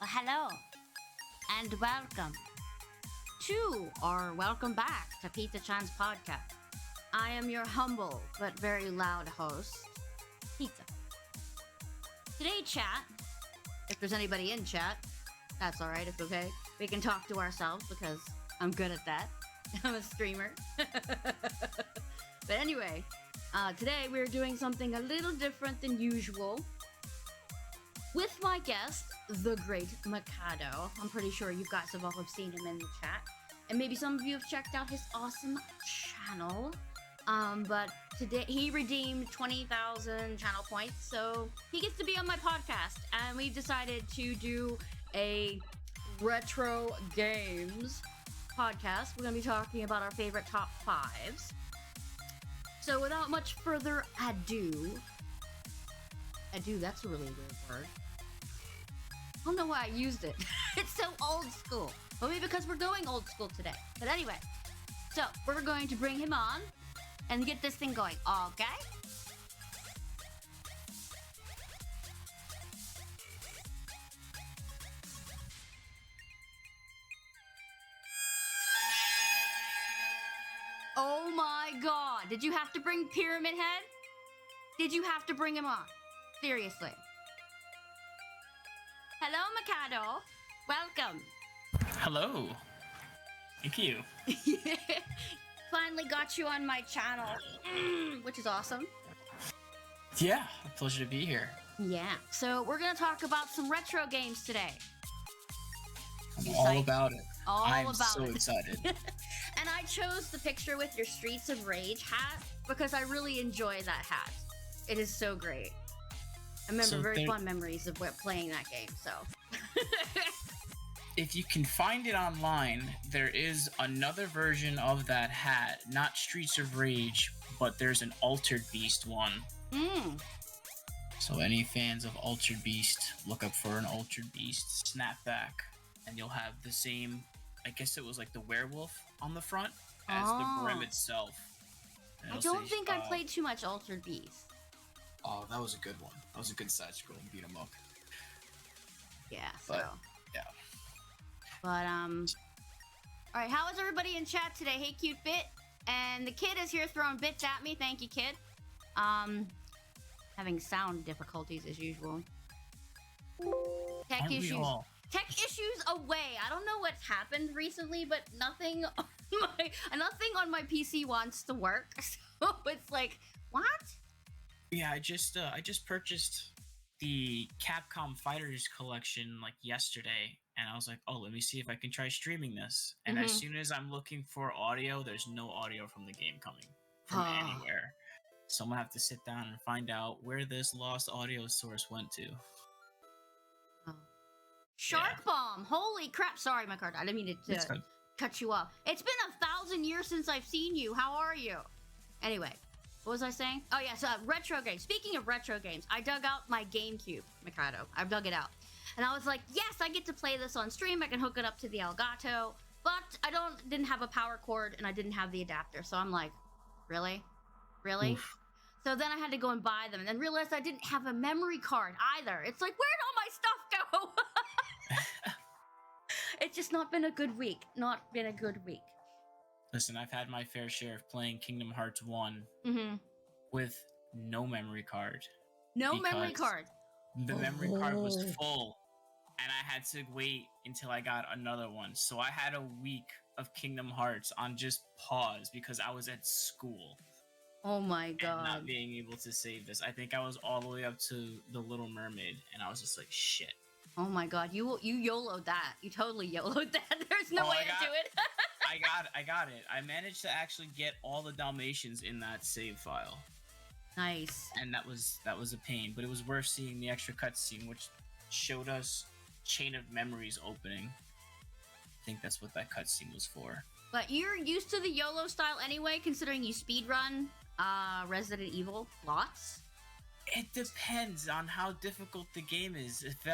Hello and welcome welcome back to Pizzachan's podcast. I am your humble but very loud host, Pizza. Today, chat, if there's anybody in chat, that's alright, it's okay. We can talk to ourselves because I'm good at that. I'm a streamer. But anyway, today we're doing something a little different than usual. With my guest, the great M3rcado. I'm pretty sure you guys have all seen him in the chat. And maybe some of you have checked out his awesome channel. But today he redeemed 20,000 channel points, so he gets to be on my podcast. And we've decided to do a retro games podcast. We're going to be talking about our favorite top fives. So without much further ado, that's a really weird word. I don't know why I used it. It's so old school. Maybe because we're going old school today. But anyway, so we're going to bring him on and get this thing going, okay? Oh my god. Did you have to bring Pyramid Head? Did you have to bring him on? Seriously. Hello, M3rcado. Welcome. Hello. Thank you. Finally got you on my channel, which is awesome. Yeah, a pleasure to be here. Yeah, so we're going to talk about some retro games today. I'm all about it. I'm so excited. And I chose the picture with your Streets of Rage hat because I really enjoy that hat. It is so great. I remember very fond memories of playing that game, so. If you can find it online, there is another version of that hat, not Streets of Rage, but there's an Altered Beast one. So any fans of Altered Beast, look up for an Altered Beast snapback, and you'll have the same, I guess it was like the werewolf on the front as the brim itself. I don't think I played too much Altered Beast. Oh, that was a good one. That was a good side-scroll and beat 'em up. Yeah, But, yeah. But, alright, how is everybody in chat today? Hey, Cute Bit. And the kid is here throwing bits at me. Thank you, kid. Having sound difficulties as usual. Tech issues away. I don't know what's happened recently, but nothing on my PC wants to work. So it's like, what? Yeah, I just purchased the Capcom Fighters collection like yesterday, and I was like, oh, let me see if I can try streaming this. And as soon as I'm looking for audio, there's no audio from the game coming from anywhere. So I'm gonna have to sit down and find out where this lost audio source went to. Shark Bomb! Holy crap! Sorry, M3rcado. I didn't mean to cut you off. It's been 1,000 years since I've seen you. How are you? Anyway. What was I saying? Oh, yeah, so retro games. Speaking of retro games, I dug out my GameCube, M3rcado. I dug it out. And I was like, yes, I get to play this on stream. I can hook it up to the Elgato. But I didn't have a power cord, and I didn't have the adapter. So I'm like, really? Really? Oof. So then I had to go and buy them, and then realized I didn't have a memory card either. It's like, where'd all my stuff go? It's just not been a good week. Not been a good week. Listen, I've had my fair share of playing Kingdom Hearts 1 with no memory card. No memory card? The memory card was full, and I had to wait until I got another one. So I had a week of Kingdom Hearts on just pause because I was at school. Oh my god. And not being able to save this. I think I was all the way up to The Little Mermaid, and I was just like, shit. Oh my god, you YOLO'd that. You totally YOLO'd that. There's no way to do it. I got it. I managed to actually get all the Dalmatians in that save file. Nice. And that was a pain, but it was worth seeing the extra cutscene, which showed us Chain of Memories opening. I think that's what that cutscene was for. But you're used to the YOLO style anyway, considering you speedrun Resident Evil lots? It depends on how difficult the game is. If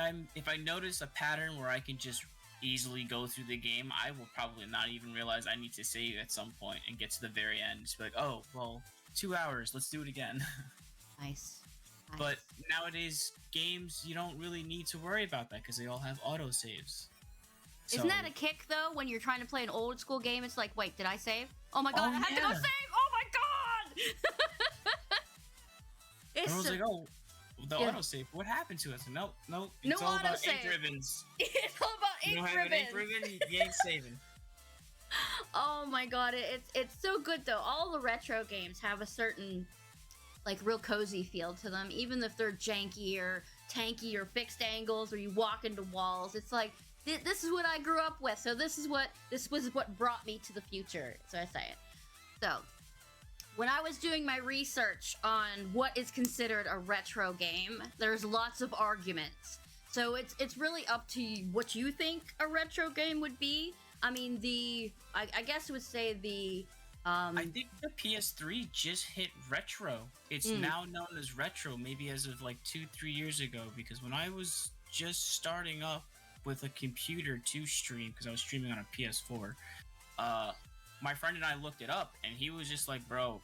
I notice a pattern where I can just easily go through the game, I will probably not even realize I need to save at some point and get to the very end. Just be like, oh, well, 2 hours, let's do it again. Nice. But nowadays, games, you don't really need to worry about that because they all have autosaves. Isn't that a kick, though, when you're trying to play an old school game? It's like, wait, did I save? Oh my god, I had to go save! Oh my god! I was like, oh, the autosave, what happened to us? Nope. It's no all about autosave. ink ribbons. It's all about ink ribbons. You don't have an ink ribbon, you ain't saving. Oh my god, it's so good, though. All the retro games have a certain, like, real cozy feel to them, even if they're janky or tanky or fixed angles or you walk into walls. It's like, this is what I grew up with, so this was what brought me to the future, so I say it. So, when I was doing my research on what is considered a retro game, there's lots of arguments. So it's really up to you what you think a retro game would be. I mean, I guess I would say the... I think the PS3 just hit retro. It's now known as retro, maybe as of like 2-3 years ago, because when I was just starting up with a computer to stream, because I was streaming on a PS4, my friend and I looked it up, and he was just like, bro,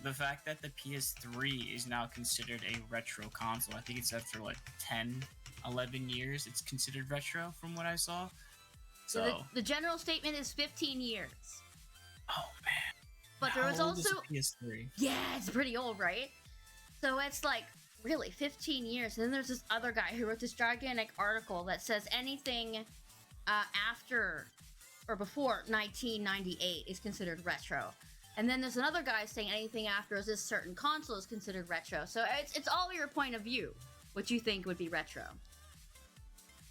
the fact that the PS3 is now considered a retro console, I think it's after like 10, 11 years, it's considered retro from what I saw. So the general statement is 15 years. Oh, man. But there was also... PS3? Yeah, it's pretty old, right? So it's like, really, 15 years. And then there's this other guy who wrote this gigantic article that says anything after or before 1998 is considered retro. And then there's another guy saying anything after this certain console is considered retro. So it's all your point of view, what you think would be retro.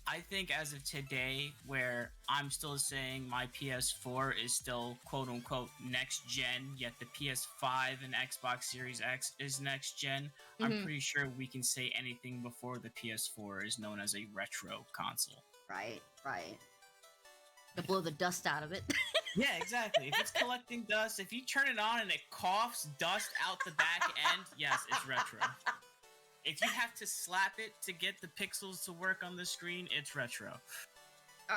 I think as of today, where I'm still saying my PS4 is still quote-unquote next-gen, yet the PS5 and Xbox Series X is next-gen, I'm pretty sure we can say anything before the PS4 is known as a retro console. Right. To blow the dust out of it. Yeah, exactly. If it's collecting dust, if you turn it on and it coughs dust out the back end, yes, it's retro. If you have to slap it to get the pixels to work on the screen, it's retro.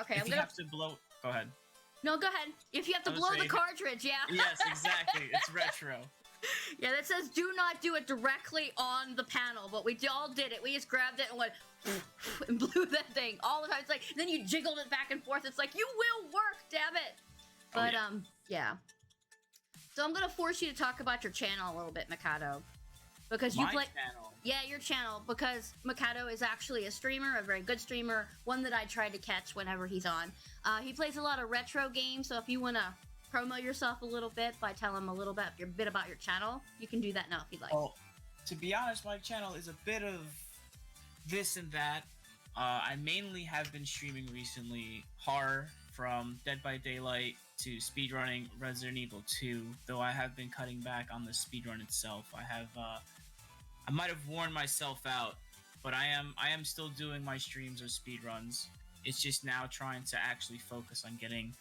Okay, if you have to blow... Go ahead. No, go ahead. If you have to blow the cartridge, yeah. Yes, exactly. It's retro. Yeah, that says do not do it directly on the panel, but we all did it. We just grabbed it and went and blew that thing all the time. It's like, then you jiggled it back and forth. It's like, you will work, damn it. But, yeah. So I'm going to force you to talk about your channel a little bit, M3rcado. Because you play... channel? Yeah, your channel. Because M3rcado is actually a streamer, a very good streamer. One that I try to catch whenever he's on. He plays a lot of retro games, so if you want to promo yourself a little bit by telling him a little bit about your channel, you can do that now if you'd like. Well, to be honest, my channel is a bit of this and that. I mainly have been streaming recently horror, from Dead by Daylight to speedrunning Resident Evil 2, though I have been cutting back on the speedrun itself. I might have worn myself out, but I am still doing my streams of speedruns. It's just now trying to actually focus on getting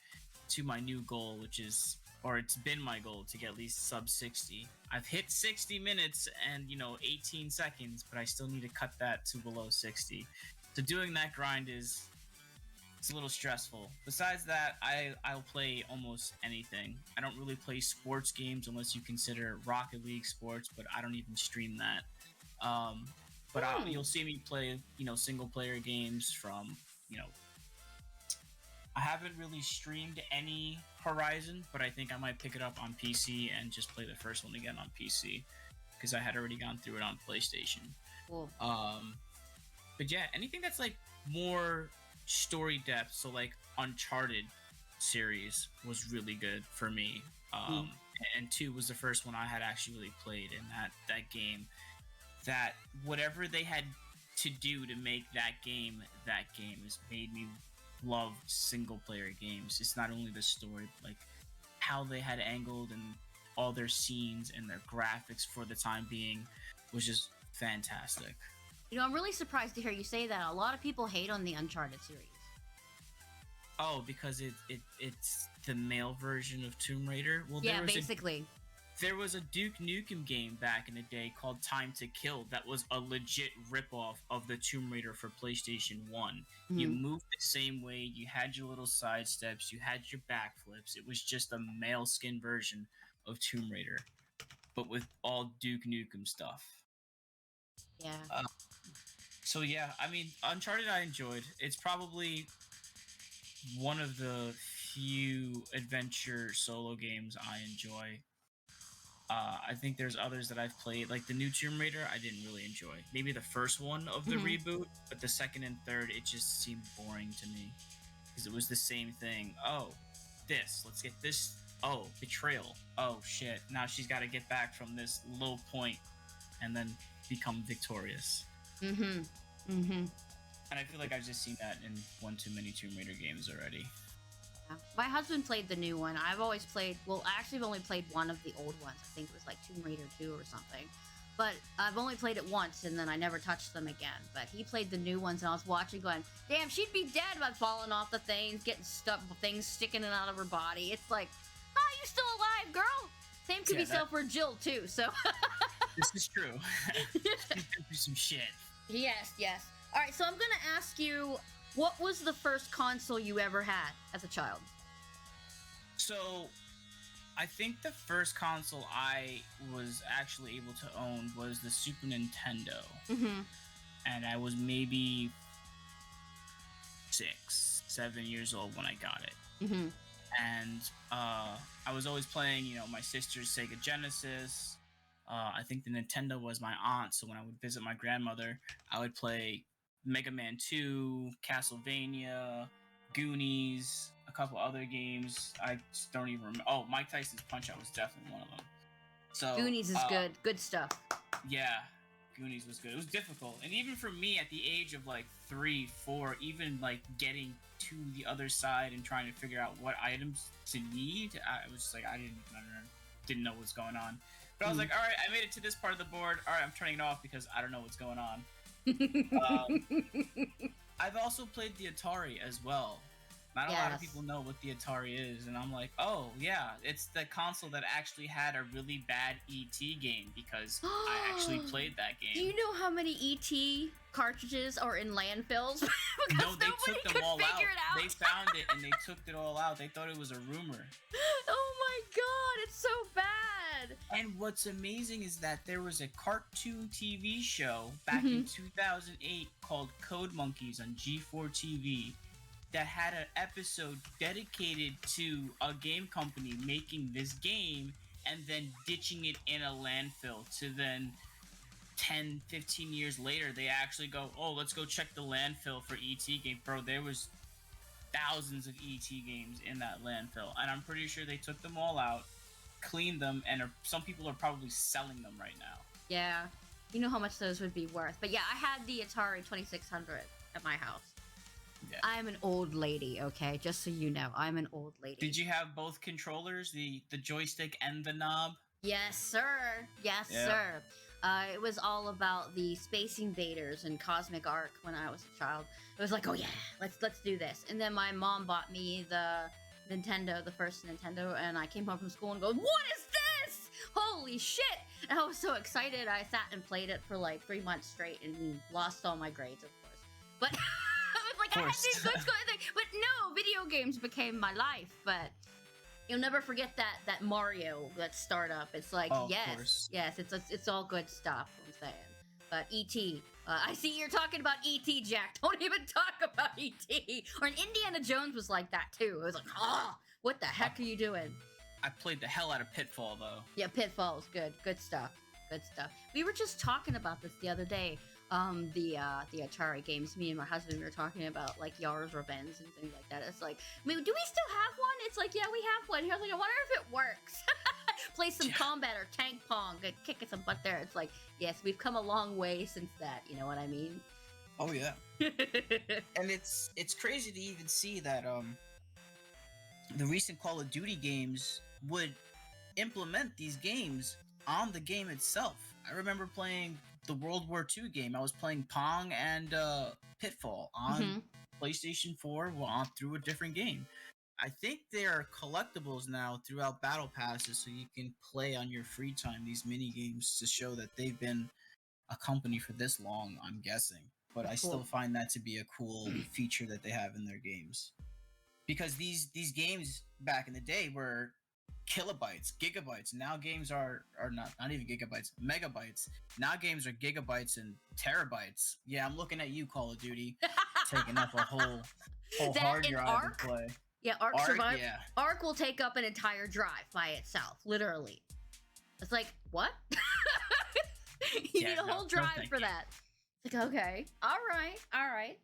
to my new goal, which is, or it's been my goal, to get at least sub 60. I've hit 60 minutes and, 18 seconds, but I still need to cut that to below 60. So doing that grind it's a little stressful. Besides that, I'll play almost anything. I don't really play sports games unless you consider Rocket League sports, but I don't even stream that. But you'll see me play, single player games from, I haven't really streamed any Horizon, but I think I might pick it up on PC and just play the first one again on PC, because I had already gone through it on PlayStation. Cool. But yeah, anything that's like more story depth, so like Uncharted series was really good for me. And 2 was the first one I had actually really played in that game. That whatever they had to do to make that game has made me love single player games. It's not only the story, but like how they had angled and all their scenes and their graphics for the time being was just fantastic. I'm really surprised to hear you say that. A lot of people hate on the Uncharted series. Oh, because it's the male version of Tomb Raider? Well, yeah, basically. There was a Duke Nukem game back in the day called Time to Kill that was a legit ripoff of the Tomb Raider for PlayStation 1. Mm-hmm. You moved the same way, you had your little side steps, you had your backflips. It was just a male skin version of Tomb Raider, but with all Duke Nukem stuff. Yeah. So yeah, I mean, Uncharted I enjoyed. It's probably one of the few adventure solo games I enjoy. I think there's others that I've played, like the new Tomb Raider. I didn't really enjoy. Maybe the first one of the reboot, but the second and third, it just seemed boring to me because it was the same thing. Oh, let's get this. Oh, betrayal. Oh shit! Now she's got to get back from this low point and then become victorious. Mm-hmm. Mm-hmm. And I feel like I've just seen that in one too many Tomb Raider games already. My husband played the new one. I've always played, well, actually, I've only played one of the old ones. I think it was like Tomb Raider 2 or something. But I've only played it once, and then I never touched them again. But he played the new ones, and I was watching going, damn, she'd be dead by falling off the things, getting stuck, things sticking out of her body. It's like, oh, you still alive, girl? Same could be said for Jill, too, so. This is true. She's been through some shit. Yes, yes. All right, so I'm going to ask you, what was the first console you ever had as a child? So, I think the first console I was actually able to own was the Super Nintendo. Mm-hmm. And I was maybe 6, 7 years old when I got it. Mm-hmm. And I was always playing, my sister's Sega Genesis. I think the Nintendo was my aunt, so when I would visit my grandmother, I would play Mega Man 2, Castlevania, Goonies, a couple other games. I just don't even remember. Oh, Mike Tyson's Punch-Out was definitely one of them. So Goonies is good. Good stuff. Yeah, Goonies was good. It was difficult. And even for me at the age of like 3, 4, even like getting to the other side and trying to figure out what items to need, I was just like, I didn't know what's going on. But I was like, all right, I made it to this part of the board. All right, I'm turning it off because I don't know what's going on. I've also played the Atari as well. Not a lot of people know what the Atari is, and I'm like, oh yeah, it's the console that actually had a really bad E.T. game because I actually played that game. Do you know how many E.T. cartridges are in landfills? No, they took them all out. They found it and they took it all out. They thought it was a rumor. Oh my god, it's so bad. And what's amazing is that there was a cartoon TV show back in 2008 called Code Monkeys on G4 TV that had an episode dedicated to a game company making this game and then ditching it in a landfill to then 10, 15 years later, they actually go, oh, let's go check the landfill for ET game. Bro, there was thousands of ET games in that landfill. And I'm pretty sure they took them all out, cleaned them, and some people are probably selling them right now. Yeah. You know how much those would be worth. But yeah, I had the Atari 2600 at my house. Yeah. I'm an old lady, okay? Just so you know, I'm an old lady. Did you have both controllers, the joystick and the knob? Yes, sir. Yes, sir. It was all about the Space Invaders and Cosmic Arc when I was a child. It was like, oh yeah, let's do this. And then my mom bought me the Nintendo, the first Nintendo, and I came home from school and go, what is this? Holy shit! And I was so excited. I sat and played it for like 3 months straight and lost all my grades, of course. But I had these good things, but no, video games became my life. But you'll never forget that Mario, that startup. It's like, yes, it's all good stuff. I'm saying, but E.T. I see you're talking about E.T. Jack. Don't even talk about E.T. Or Indiana Jones was like that too. It was like, what the heck are you doing? I played the hell out of Pitfall though. Yeah, Pitfall is good stuff. Good stuff. We were just talking about this the other day. The Atari games. Me and my husband, we were talking about like Yara's Revenge and things like that. It's like, I mean, do we still have one? It's like, yeah, we have one. He was like, I wonder if it works. Play some combat or tank pong, kicking some butt there. It's like, yes, we've come a long way since that. You know what I mean? Oh yeah. And it's crazy to even see that the recent Call of Duty games would implement these games on the game itself. I remember playing the World War II game. I was playing Pong and Pitfall on PlayStation 4 through a different game. I think there are collectibles now throughout Battle Passes so you can play on your free time these mini games to show that they've been a company for this long, I'm guessing. But I still find that to be a cool feature that they have in their games. Because these games back in the day were kilobytes, gigabytes. Now games are not even gigabytes, megabytes. Now games are gigabytes and terabytes. Yeah, I'm looking at you, Call of Duty, taking up a whole That hard and drive Ark? to play. Yeah, Ark Survival. Yeah. Ark will take up an entire drive by itself, literally. It's like, what? You need a whole drive for that. It's like, okay, all right.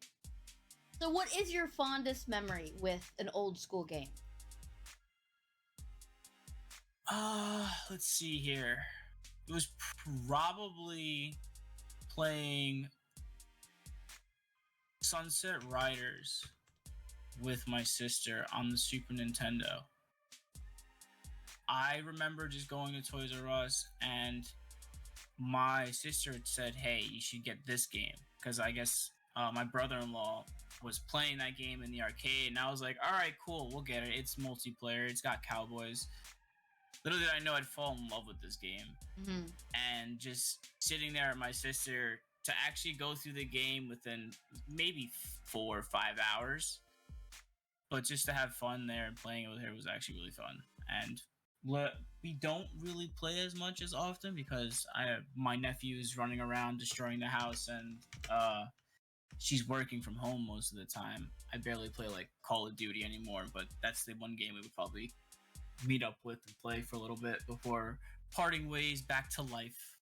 So what is your fondest memory with an old school game? Let's see here. It was probably playing Sunset Riders with my sister on the Super Nintendo. I remember just going to Toys R Us and my sister had said, hey, you should get this game. Because I guess my brother-in-law was playing that game in the arcade. And I was like, all right, cool, we'll get it. It's multiplayer. It's got cowboys. Little did I know I'd fall in love with this game. Mm-hmm. And just sitting there with my sister to actually go through the game within maybe 4 or 5 hours. But just to have fun there and playing it with her was actually really fun. And we don't really play as much as often because my nephew is running around destroying the house and she's working from home most of the time. I barely play like Call of Duty anymore, but that's the one game we would probably meet up with and play for a little bit before parting ways back to life.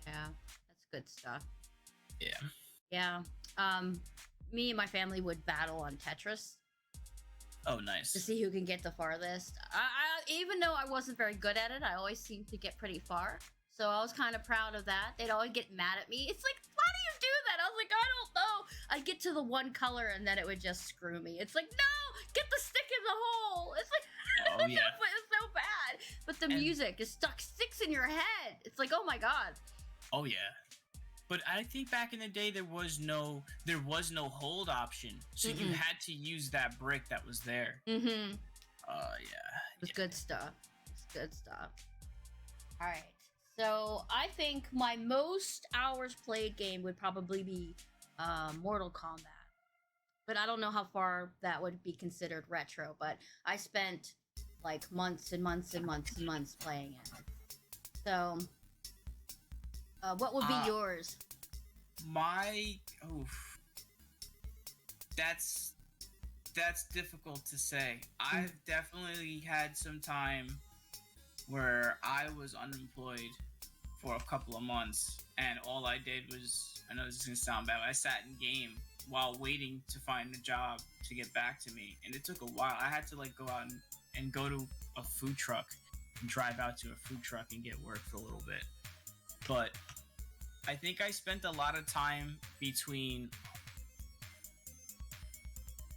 Yeah, that's good stuff. Yeah. Me and my family would battle on Tetris. Oh, nice. To see who can get the farthest. I even though I wasn't very good at it, I always seemed to get pretty far. So I was kind of proud of that. They'd always get mad at me. It's like, why do you do that? I was like, I don't know. I'd get to the one color and then it would just screw me. It's like, no, get the stick in the hole. It's like, oh yeah, it's so bad. But the music is sticks in your head. It's like, oh my god. Oh yeah. But I think back in the day there was no hold option, so you had to use that brick that was there. Mm-hmm. Yeah. It's good stuff. It's good stuff. All right. So I think my most hours played game would probably be Mortal Kombat. But I don't know how far that would be considered retro. But I spent like months and months and months and months playing it. So. What would be yours? That's difficult to say. I've definitely had some time where I was unemployed for a couple of months, and all I did was, I know this is gonna sound bad, but I sat in game while waiting to find a job to get back to me, and it took a while. I had to like go out and go to a food truck and drive out to a food truck and get work for a little bit. But I think I spent a lot of time between...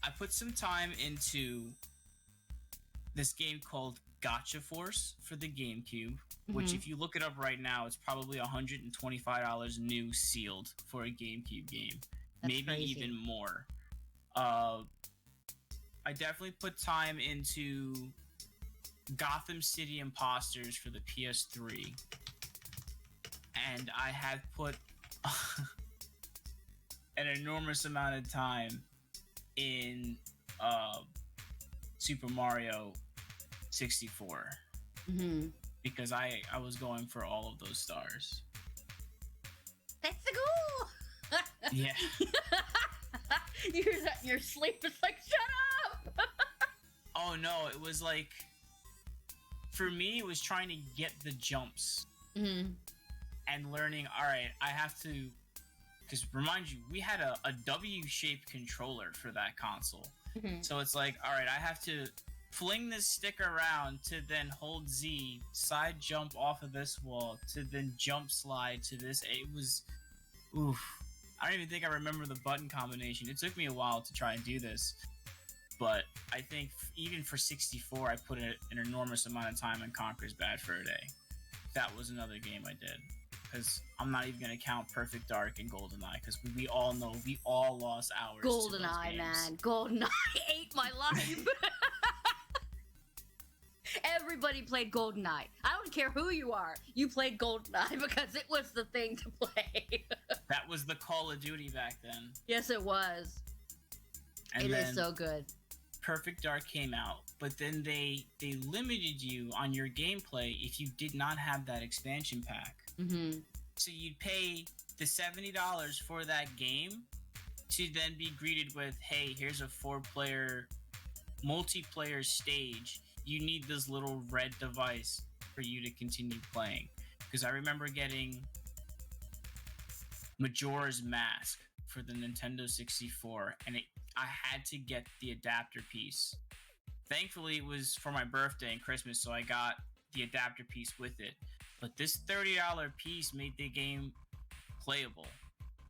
I put some time into this game called Gotcha Force for the GameCube, which if you look it up right now, it's probably $125 new sealed for a GameCube game. That's maybe crazy. Even more. I definitely put time into Gotham City Imposters for the PS3. And I had put an enormous amount of time in Super Mario 64. Because I was going for all of those stars. That's the goal! Yeah. Your sleep is like, shut up! Oh no, it was like... For me, it was trying to get the jumps. And learning, alright, I have to... Because remind you, we had a W-shaped controller for that console. So it's like, alright, I have to fling this stick around to then hold Z, side jump off of this wall, to then jump slide to this. It was... Oof. I don't even think I remember the button combination. It took me a while to try and do this. But I think even for 64, I put an enormous amount of time in Conker's Bad Fur Day. That was another game I did. Because I'm not even going to count Perfect Dark and GoldenEye, because we all know we all lost hours to those GoldenEye, games. man. GoldenEye ate my life. Everybody played GoldenEye. I don't care who you are. You played GoldenEye because it was the thing to play. That was the Call of Duty back then. Yes, it was. And it then is so good. Perfect Dark came out, but then they limited you on your gameplay if you did not have that expansion pack. Mm-hmm. So you'd pay the $70 for that game to then be greeted with, hey, here's a 4-player multiplayer stage. You need this little red device for you to continue playing. Because I remember getting Majora's Mask for the Nintendo 64, and I had to get the adapter piece. Thankfully, it was for my birthday and Christmas, so I got the adapter piece with it. But this $30 piece made the game playable,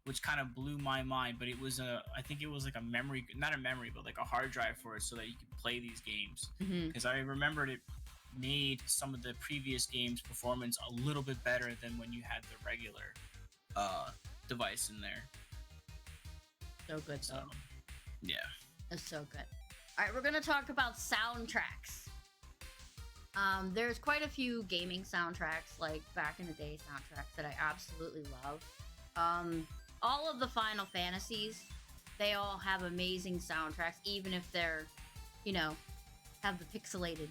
which kind of blew my mind. But it was I think it was like a memory, not a memory, but like a hard drive for it, so that you could play these games. Because I remembered it made some of the previous games' performance a little bit better than when you had the regular device in there. So good, though. So, yeah. It's so good. All right, we're going to talk about soundtracks. There's quite a few gaming soundtracks, like back in the day soundtracks that I absolutely love. All of the Final Fantasies, they all have amazing soundtracks, even if they're, have the pixelated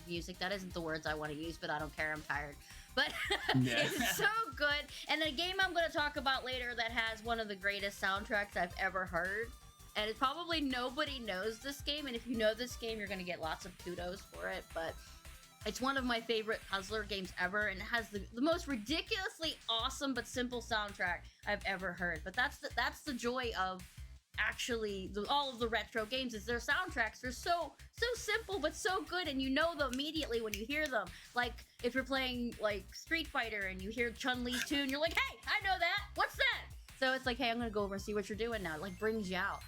music. That isn't the words I want to use, but I don't care. I'm tired. But it's so good. And a game I'm going to talk about later that has one of the greatest soundtracks I've ever heard. And it's probably nobody knows this game. And if you know this game, you're going to get lots of kudos for it. But it's one of my favorite puzzler games ever. And it has the most ridiculously awesome but simple soundtrack I've ever heard. But that's the joy of actually all of the retro games, is their soundtracks are so simple but so good, and you know them immediately when you hear them. Like if you're playing like Street Fighter and you hear Chun-Li's tune, you're like, hey, I know that, what's that? So it's like, hey, I'm gonna go over and see what you're doing now. It like brings you out.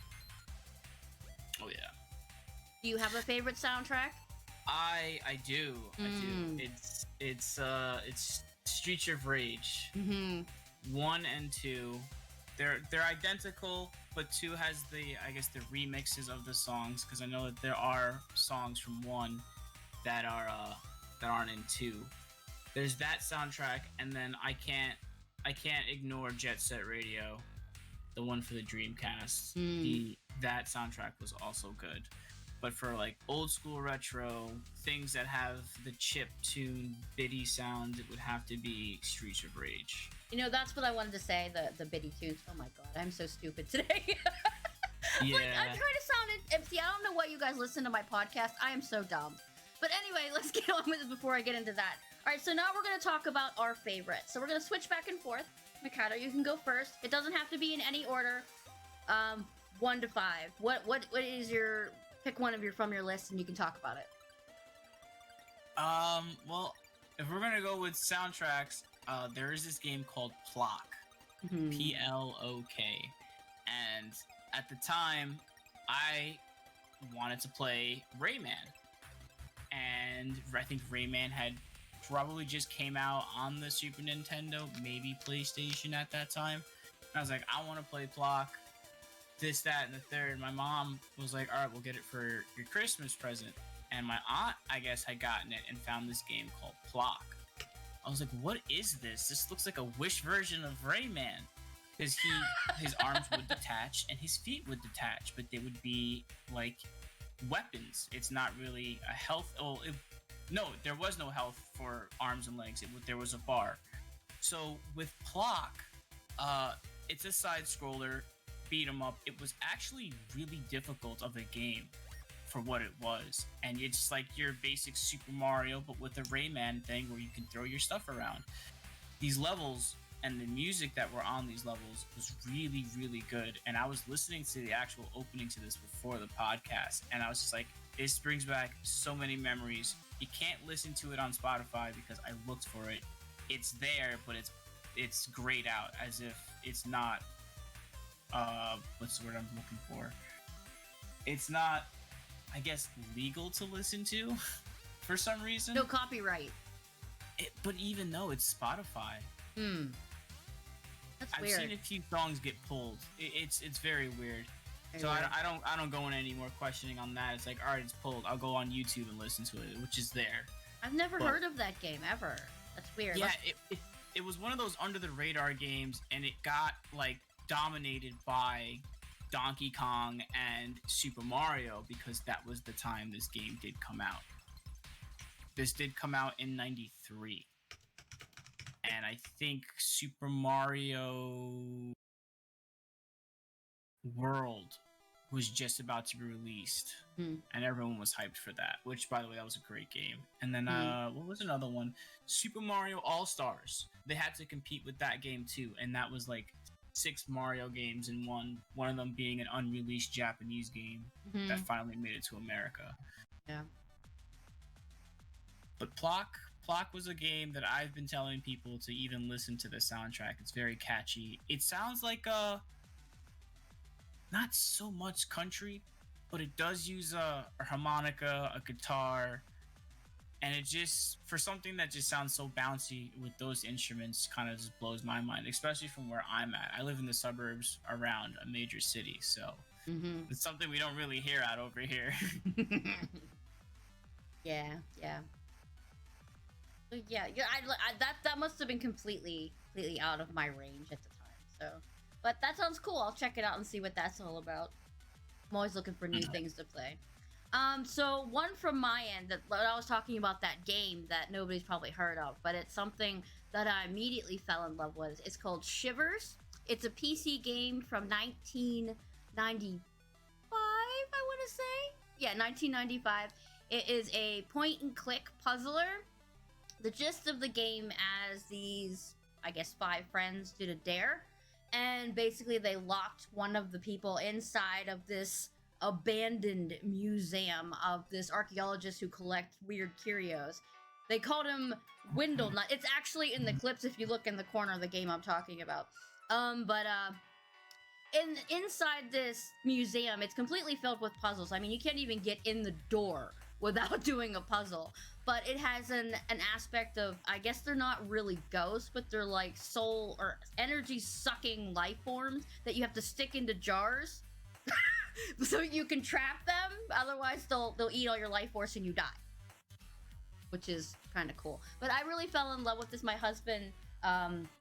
Oh yeah. Do you have a favorite soundtrack? I do. It's Streets of Rage. 1 and 2. They're identical, but 2 has the remixes of the songs, because I know that there are songs from 1 that aren't in 2. There's that soundtrack, and then I can't ignore Jet Set Radio, the one for the Dreamcast. That soundtrack was also good. But for like old school retro things that have the chip tune biddy sound, it would have to be Streets of Rage. That's what I wanted to say, the biddy tunes. Oh my god, I'm so stupid today. Yeah. Like, I try to sound empty. I don't know why you guys listen to my podcast. I am so dumb. But anyway, let's get on with this before I get into that. All right, so now we're going to talk about our favorites. So we're going to switch back and forth. M3rcado, you can go first. It doesn't have to be in any order. 1 to 5. What is your... Pick one from your list and you can talk about it. Well, if we're gonna go with soundtracks, there is this game called Plok. Plok. And at the time, I wanted to play Rayman. And I think Rayman had probably just came out on the Super Nintendo, maybe PlayStation at that time. And I was like, I want to play Plok. This, that, and the third. My mom was like, all right, we'll get it for your Christmas present. And my aunt, I guess, had gotten it and found this game called Plok. I was like, what is this? This looks like a Wish version of Rayman. Because his arms would detach and his feet would detach, but they would be like weapons. It's not really a health... no, there was no health for arms and legs. There was a bar. So with Plok, it's a side-scroller, beat 'em up. It was actually really difficult of a game for what it was, and it's like your basic Super Mario but with a Rayman thing where you can throw your stuff around. These levels and the music that were on these levels was really, really good, and I was listening to the actual opening to this before the podcast, and I was just like, this brings back so many memories. You can't listen to it on Spotify because I looked for it. It's there, but it's grayed out as if it's not what's the word I'm looking for? It's not, I guess, legal to listen to for some reason. No copyright. But even though it's Spotify. That's weird. I've seen a few songs get pulled. It's very weird. So I don't go in any more questioning on that. It's like, all right, it's pulled. I'll go on YouTube and listen to it, which is there. I've never heard of that game ever. That's weird. Yeah, it was one of those under the radar games, and it got like dominated by Donkey Kong and Super Mario, because that was the time this game did come out. This did come out in 93. And I think Super Mario World was just about to be released. And everyone was hyped for that, which, by the way, that was a great game. And then, what was another one? Super Mario All-Stars. They had to compete with that game, too. And that was like 6 Mario games in one of them being an unreleased Japanese game that finally made it to America. Yeah. But Plock was a game that I've been telling people to even listen to the soundtrack. It's very catchy. It sounds like not so much country, but it does use a harmonica, a guitar, and it just, for something that just sounds so bouncy with those instruments, kind of just blows my mind, especially from where I'm at. I live in the suburbs around a major city, so it's something we don't really hear out over here. Yeah. That must have been completely out of my range at the time. So, but that sounds cool. I'll check it out and see what that's all about. I'm always looking for new things to play. So one from my end, that I was talking about, that game that nobody's probably heard of, but it's something that I immediately fell in love with. It's called Shivers. It's a PC game from 1995, I want to say. Yeah, 1995. It is a point-and-click puzzler. The gist of the game, as these, I guess, 5 friends did a dare, and basically they locked one of the people inside of this abandoned museum of this archaeologist who collects weird curios. They called him Windle Nut. It's actually in the clips if you look in the corner of the game I'm talking about. Inside this museum, it's completely filled with puzzles. I mean, you can't even get in the door without doing a puzzle. But it has an aspect of, I guess they're not really ghosts, but they're like soul or energy-sucking life forms that you have to stick into jars so you can trap them. Otherwise, they'll eat all your life force and you die, which is kind of cool. But I really fell in love with this. My husband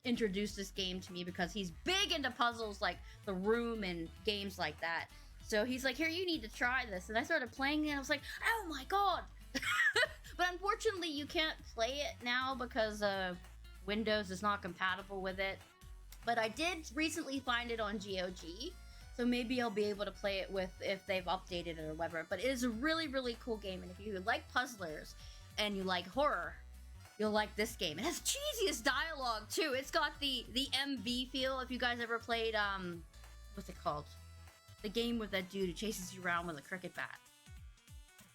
introduced this game to me because he's big into puzzles like The Room and games like that. So he's like, here, you need to try this. And I started playing it, and I was like, oh my god! But unfortunately, you can't play it now because Windows is not compatible with it. But I did recently find it on GOG, so maybe I'll be able to play it with if they've updated it or whatever. But it is a really, really cool game, and if you like puzzlers and you like horror, you'll like this game. It has cheesiest dialogue too. It's got the MV feel. If you guys ever played what's it called? The game with that dude who chases you around with a cricket bat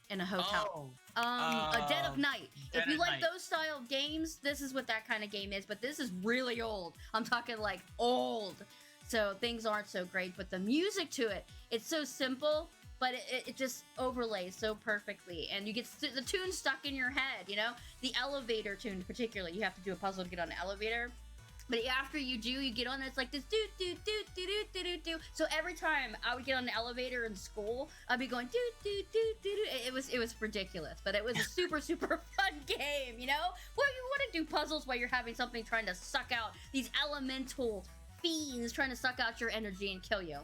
in a hotel. A Dead of Night. If you like those style of games, this is what that kind of game is. But this is really old. I'm talking like old. So things aren't so great. But the music to it, it's so simple, but it just overlays so perfectly. And you get the tune stuck in your head, you know? The elevator tune particularly. You have to do a puzzle to get on the elevator. But after you do, you get on there, it's like this do. So every time I would get on the elevator in school, I'd be going do. It was ridiculous, but it was a super fun game, you know? Well, you want to do puzzles while you're having something trying to suck out these elemental fiends trying to suck out your energy and kill you.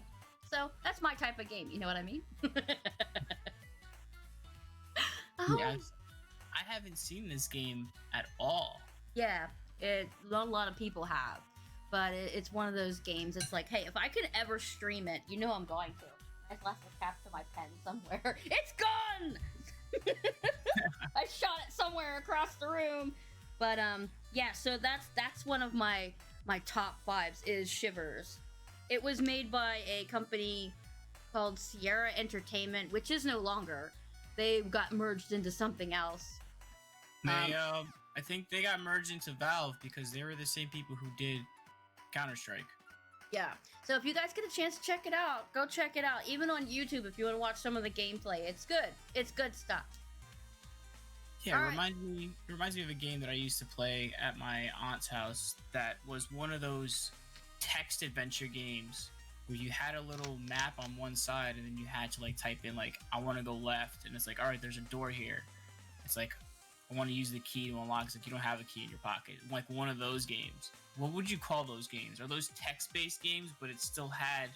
So that's my type of game, you know what I mean? Yes. I haven't seen this game at all. Yeah. Not a lot of people have, but it's one of those games. It's like, hey, if I could ever stream it, you know I'm going to. I just lost the cap to my pen somewhere. It's gone! I shot it somewhere across the room. But yeah, so that's one of my top 5s is Shivers. It was made by a company called Sierra Entertainment, which is no longer. They got merged into something else. I think they got merged into Valve because they were the same people who did Counter-Strike. Yeah. So if you guys get a chance to check it out, go check it out. Even on YouTube, if you want to watch some of the gameplay, it's good. It's good stuff. Yeah, it reminds me of a game that I used to play at my aunt's house that was one of those text adventure games where you had a little map on one side and then you had to like type in like, I want to go left, and it's like, all right, there's a door here. It's like, I want to use the key to unlock. It's like you don't have a key in your pocket. Like one of those games. What would you call those games? Are those text-based games, but it still had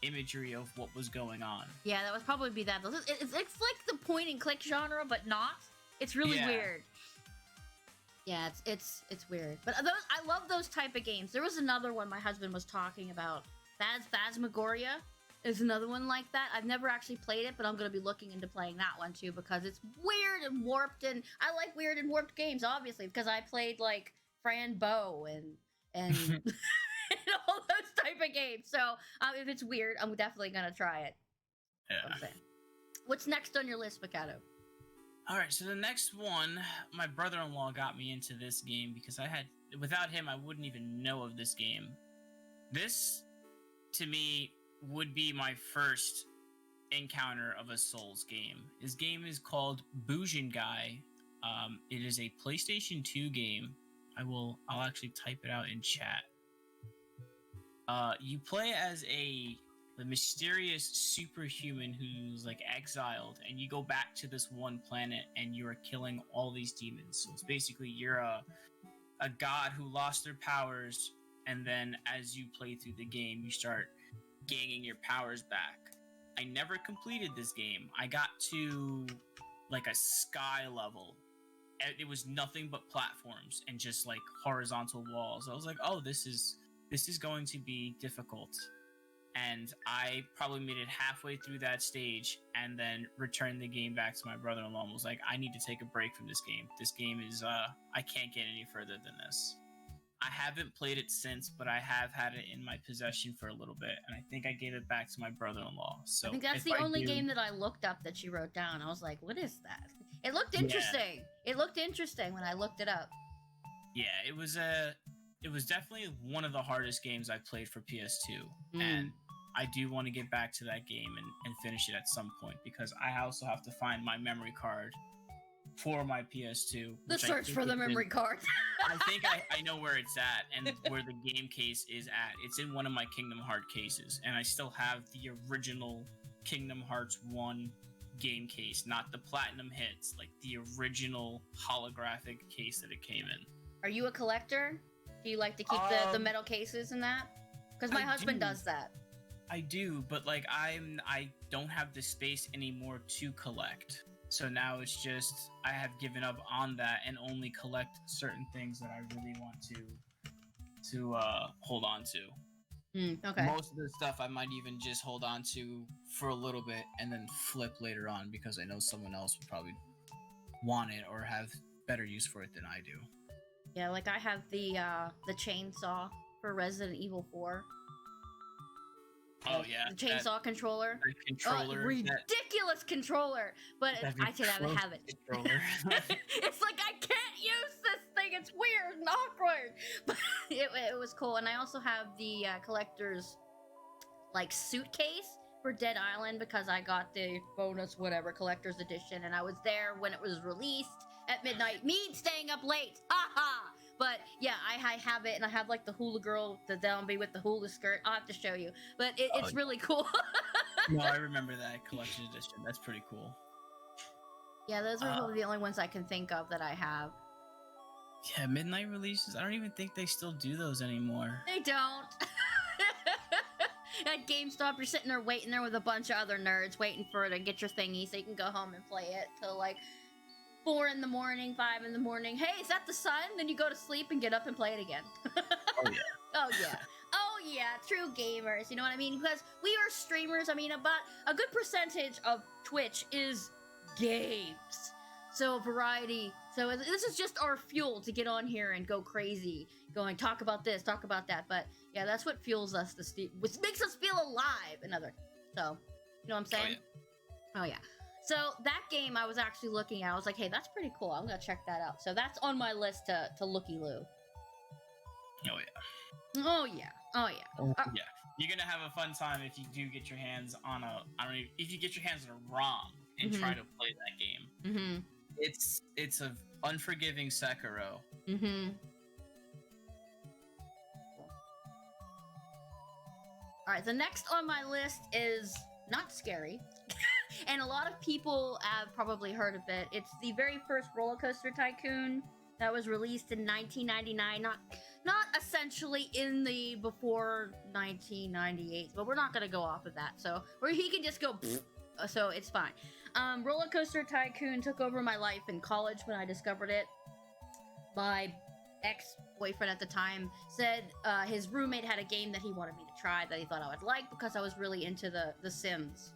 imagery of what was going on. Yeah, that would probably be that. It's like the point and click genre, but not. It's really weird. Yeah, it's weird. But I love those type of games. There was another one my husband was talking about. Phasmagoria is another one like that. I've never actually played it, but I'm going to be looking into playing that one too because it's weird and warped, and I like weird and warped games, obviously, because I played like Fran Bow and and all those type of games. So if it's weird, I'm definitely going to try it. Yeah. What's next on your list, M3rcado? All right, so the next one, my brother-in-law got me into this game because without him, I wouldn't even know of this game. This, to me, would be my first encounter of a Souls game. This game is called Bujin Guy. It is a PlayStation 2 game. I'll actually type it out in chat. You play as the mysterious superhuman who's like exiled, and you go back to this one planet and you are killing all these demons. So it's basically you're a god who lost their powers, and then as you play through the game, you start gaining your powers back. I never completed this game. I got to like a sky level. It was nothing but platforms and just like horizontal walls. I was like, oh, this is going to be difficult. And I probably made it halfway through that stage and then returned the game back to my brother-in-law and was like, I need to take a break from this game. This game is, I can't get any further than this. I haven't played it since, but I have had it in my possession for a little bit, and I think I gave it back to my brother-in-law. So I think that's the only game that I looked up that she wrote down. I was like, what is that? It looked interesting. Yeah. It looked interesting when I looked it up. Yeah, it was definitely one of the hardest games I played for PS2, and I do want to get back to that game and finish it at some point, because I also have to find my memory card for my PS2. The search for the memory card. I think I know where it's at and where the game case is at. It's in one of my Kingdom Hearts cases, and I still have the original Kingdom Hearts 1 game case, not the Platinum Hits, like the original holographic case that it came in. Are you a collector? Do you like to keep the metal cases and that? Because my husband does that. I do, but like I don't have the space anymore to collect. So now it's just I have given up on that and only collect certain things that I really want to hold on to. Okay. Most of the stuff I might even just hold on to for a little bit and then flip later on, because I know someone else would probably want it or have better use for it than I do. Yeah, like I have the chainsaw for Resident Evil 4. Oh yeah, the chainsaw controller. Ridiculous controller, but I should have it. It's like I can't use this thing. It's weird and awkward, but it was cool. And I also have the collector's like suitcase for Dead Island, because I got the bonus whatever collector's edition, and I was there when it was released at midnight. Me staying up late. Haha. But yeah, I have it, and I have like the hula girl, the zombie with the hula skirt. I'll have to show you, but it's really cool. No, I remember that collection edition. That's pretty cool. Yeah, those are probably the only ones I can think of that I have. Yeah, midnight releases. I don't even think they still do those anymore. They don't. At GameStop, you're sitting there waiting there with a bunch of other nerds waiting for it to get your thingy so you can go home and play it till like 4 in the morning, 5 in the morning. Hey, is that the sun? Then you go to sleep and get up and play it again. Oh yeah. Oh yeah. Oh yeah. True gamers. You know what I mean? Because we are streamers. I mean, about a good percentage of Twitch is games. So variety. So this is just our fuel to get on here and go crazy. Going talk about this, talk about that. But yeah, that's what fuels us which makes us feel alive. So you know what I'm saying? Oh yeah. So that game I was actually looking at, I was like, hey, that's pretty cool. I'm gonna check that out. So that's on my list to looky-loo. Oh yeah. Oh yeah. Oh yeah. Yeah. You're gonna have a fun time if you do get your hands on if you get your hands on a ROM and try to play that game. It's a unforgiving Sekiro. Alright, the next on my list is not scary. And a lot of people have probably heard of it. It's the very first roller coaster tycoon that was released in 1999. Not essentially in the before 1998, but we're not gonna go off of that. So where he can just go, so it's fine. Roller Coaster Tycoon took over my life in college when I discovered it. My ex-boyfriend at the time said his roommate had a game that he wanted me to try that he thought I would like because I was really into the Sims,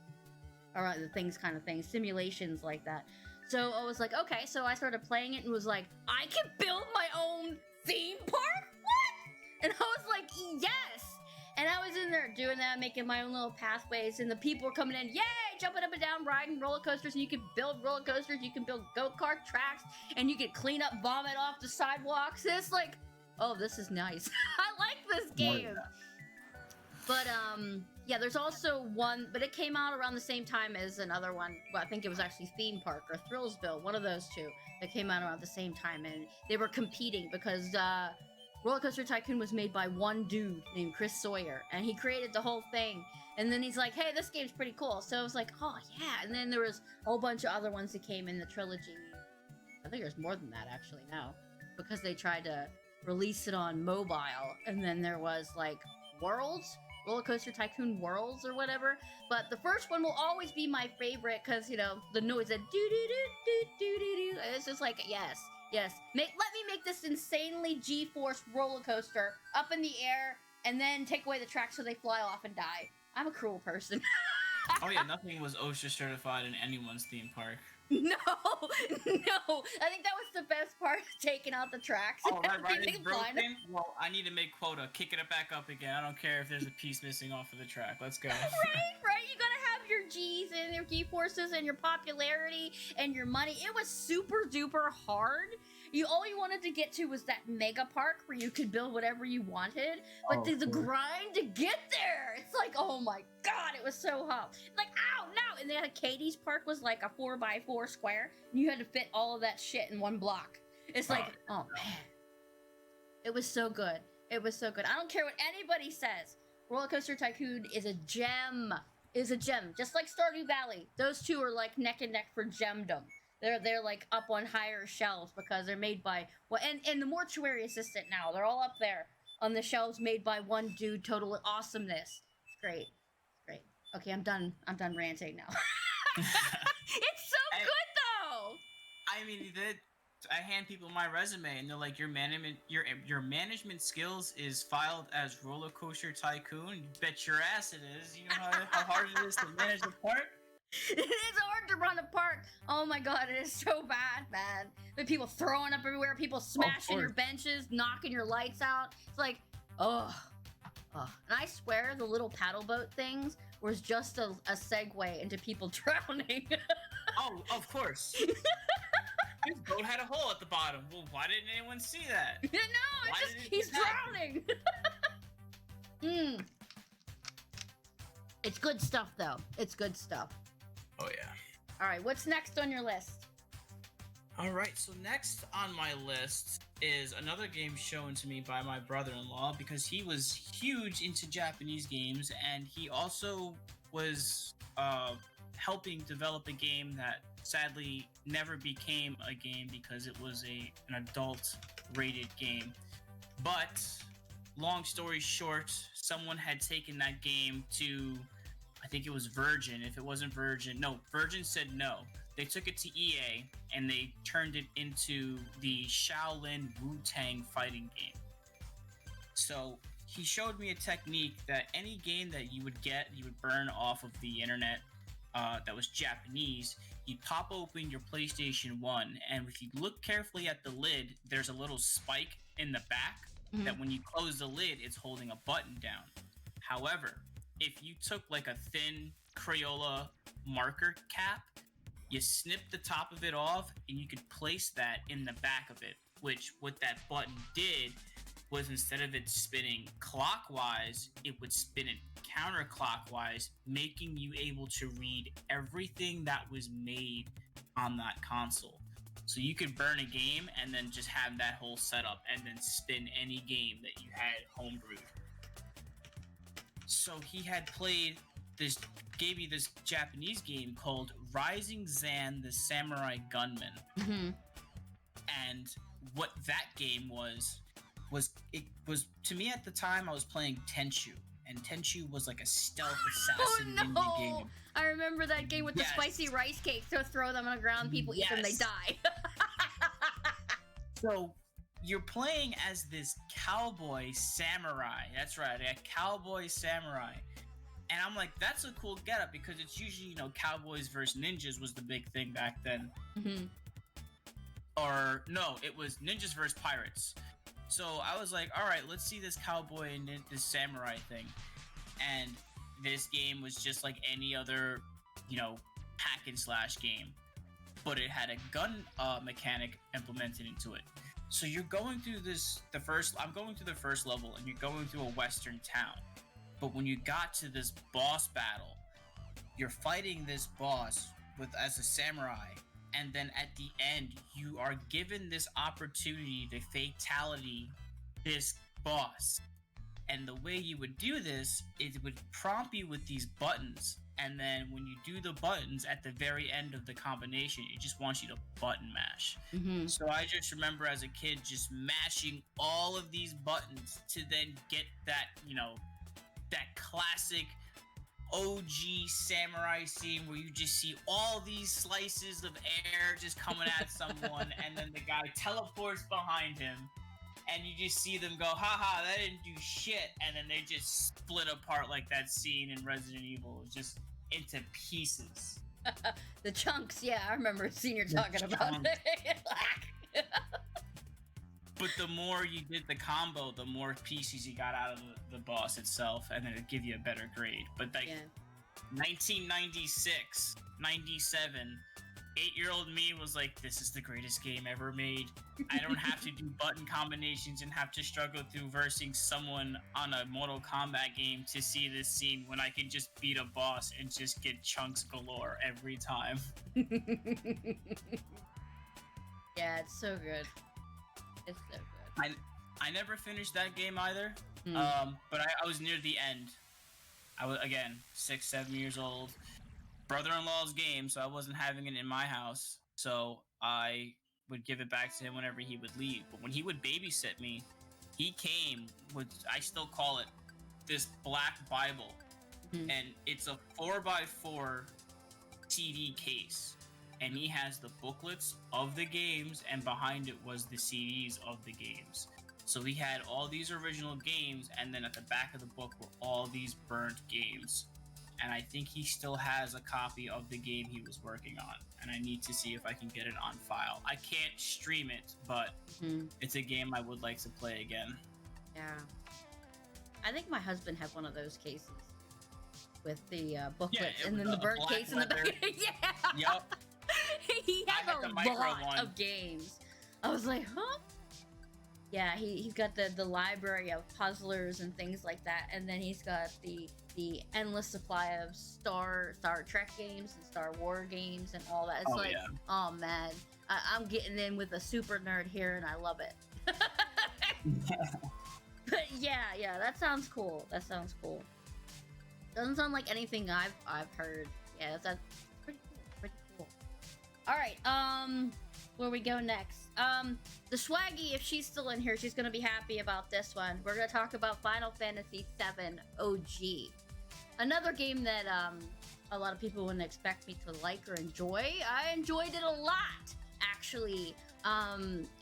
or the things, simulations like that. So I was like, okay, so I started playing it and was like, I can build my own theme park? What? And I was like, yes! And I was in there doing that, making my own little pathways, and the people were coming in, yay, jumping up and down, riding roller coasters, and you can build roller coasters, you can build go-kart tracks, and you can clean up vomit off the sidewalks. It's like, oh, this is nice. I like this game. But, yeah, there's also one, but it came out around the same time as another one. Well, I think it was actually Theme Park or Thrillsville, one of those two that came out around the same time, and they were competing because, Roller Coaster Tycoon was made by one dude named Chris Sawyer, and he created the whole thing. And then he's like, hey, this game's pretty cool. So I was like, oh, yeah. And then there was a whole bunch of other ones that came in the trilogy. I think there's more than that, actually, now. Because they tried to release it on mobile. And then there was, like, Worlds? Roller Coaster Tycoon Worlds or whatever. But the first one will always be my favorite because, you know, the noise that do-do-do-do-do-do-do. It's just like, yes. Yes, let me make this insanely G-force roller coaster up in the air, and then take away the track so they fly off and die. I'm a cruel person. Oh yeah, nothing was OSHA certified in anyone's theme park. No. I think that was the best part, taking out the tracks. Oh, that ride is broken? Well, I need to make quota. Kicking it back up again. I don't care if there's a piece missing off of the track. Let's go. Right. You gotta have your G's and your G-forces and your popularity and your money. It was super duper hard. All you wanted to get to was that mega park where you could build whatever you wanted. But the grind to get there, it's like, oh my god, it was so hot. Like, ow, no! And then Katie's park was like a 4x4 square, and you had to fit all of that shit in one block. It's like, oh man. It was so good. It was so good. I don't care what anybody says. Roller Coaster Tycoon is a gem. Just like Stardew Valley. Those two are like neck and neck for gemdom. They're like up on higher shelves because they're made by and the Mortuary Assistant now. They're all up there on the shelves made by one dude. Total awesomeness. It's great. Okay, I'm done ranting now. It's so good though. I mean, I hand people my resume and they're like, your management skills is filed as Roller Coaster Tycoon. You bet your ass it is. You know how hard it is to manage a park? It is hard to run a park. Oh my god, it is so bad, man. The people throwing up everywhere, people smashing your benches, knocking your lights out. It's like, ugh. And I swear the little paddle boat things was just a segue into people drowning. Oh, of course. His boat had a hole at the bottom. Well, why didn't anyone see that? No, it's just, he's drowning. It's good stuff, though. It's good stuff. Oh, yeah. All right, what's next on your list? All right, so next on my list is another game shown to me by my brother-in-law because he was huge into Japanese games, and he also was helping develop a game that sadly never became a game because it was an adult-rated game. But long story short, someone had taken that game to, I think it was Virgin. If it wasn't Virgin, no, Virgin said no. They took it to EA and they turned it into the Shaolin Wu-Tang fighting game. So he showed me a technique that any game that you would burn off of the internet that was Japanese, you'd pop open your PlayStation 1, and if you look carefully at the lid, there's a little spike in the back that when you close the lid, it's holding a button down. However, if you took like a thin Crayola marker cap, you snip the top of it off, and you could place that in the back of it, which what that button did was instead of it spinning clockwise, it would spin it counterclockwise, making you able to read everything that was made on that console. So you could burn a game and then just have that whole setup and then spin any game that you had homebrewed. So he had gave me this Japanese game called Rising Zan the Samurai Gunman. And what that game was it was to me at the time I was playing Tenchu, and Tenchu was like a stealth assassin ninja game. I remember that game with the spicy rice cakes. So throw them on the ground, people eat them, they die. So you're playing as this cowboy samurai. That's right, a cowboy samurai. And I'm like, that's a cool getup, because it's usually, cowboys versus ninjas was the big thing back then. Mm-hmm. Or no, it was ninjas versus pirates. So I was like, all right, let's see this cowboy and this samurai thing. And this game was just like any other, hack and slash game, but it had a gun mechanic implemented into it. So you're going through I'm going through the first level, and you're going through a western town. But when you got to this boss battle, you're fighting this boss as a samurai, and then at the end, you are given this opportunity to fatality this boss. And the way you would do this is it would prompt you with these buttons, and then when you do the buttons at the very end of the combination, it just wants you to button mash. Mm-hmm. So I just remember as a kid just mashing all of these buttons to then get that, that classic OG samurai scene where you just see all these slices of air just coming at someone, and then the guy teleports behind him, and you just see them go, haha, that didn't do shit, and then they just split apart like that scene in Resident Evil, just into pieces. The chunks, yeah, I remember seeing you talking about it. But the more you did the combo, the more pieces you got out of the boss itself, and then it'd give you a better grade. But 1996, 97, 8-year-old me was like, this is the greatest game ever made. I don't have to do button combinations and have to struggle through versing someone on a Mortal Kombat game to see this scene, when I can just beat a boss and just get chunks galore every time. Yeah, it's so good. It's so good. I never finished that game either, but I was near the end. I was, again, 6-7 years old. Brother-in-law's game, so I wasn't having it in my house, so I would give it back to him whenever he would leave. But when he would babysit me, he came with, I still call it, this black Bible, and it's a 4x4 CD case. And he has the booklets of the games, and behind it was the CDs of the games. So he had all these original games, and then at the back of the book were all these burnt games. And I think he still has a copy of the game he was working on, and I need to see if I can get it on file. I can't stream it, but it's a game I would like to play again. Yeah. I think my husband had one of those cases with the booklets and then the burnt case in the back. Yeah. Yep. He has a lot of games. I was like, huh? Yeah, he's got the library of puzzlers and things like that, and then he's got the endless supply of Star Trek games and Star Wars games and all that. It's oh man, I'm getting in with a super nerd here, and I love it. But yeah, that sounds cool. Doesn't sound like anything I've heard. Yeah, that's pretty cool. All right, where we go next? The Swaggy, if she's still in here, she's gonna be happy about this one. We're gonna talk about Final Fantasy VII OG. Another game that a lot of people wouldn't expect me to like or enjoy. I enjoyed it a lot, actually.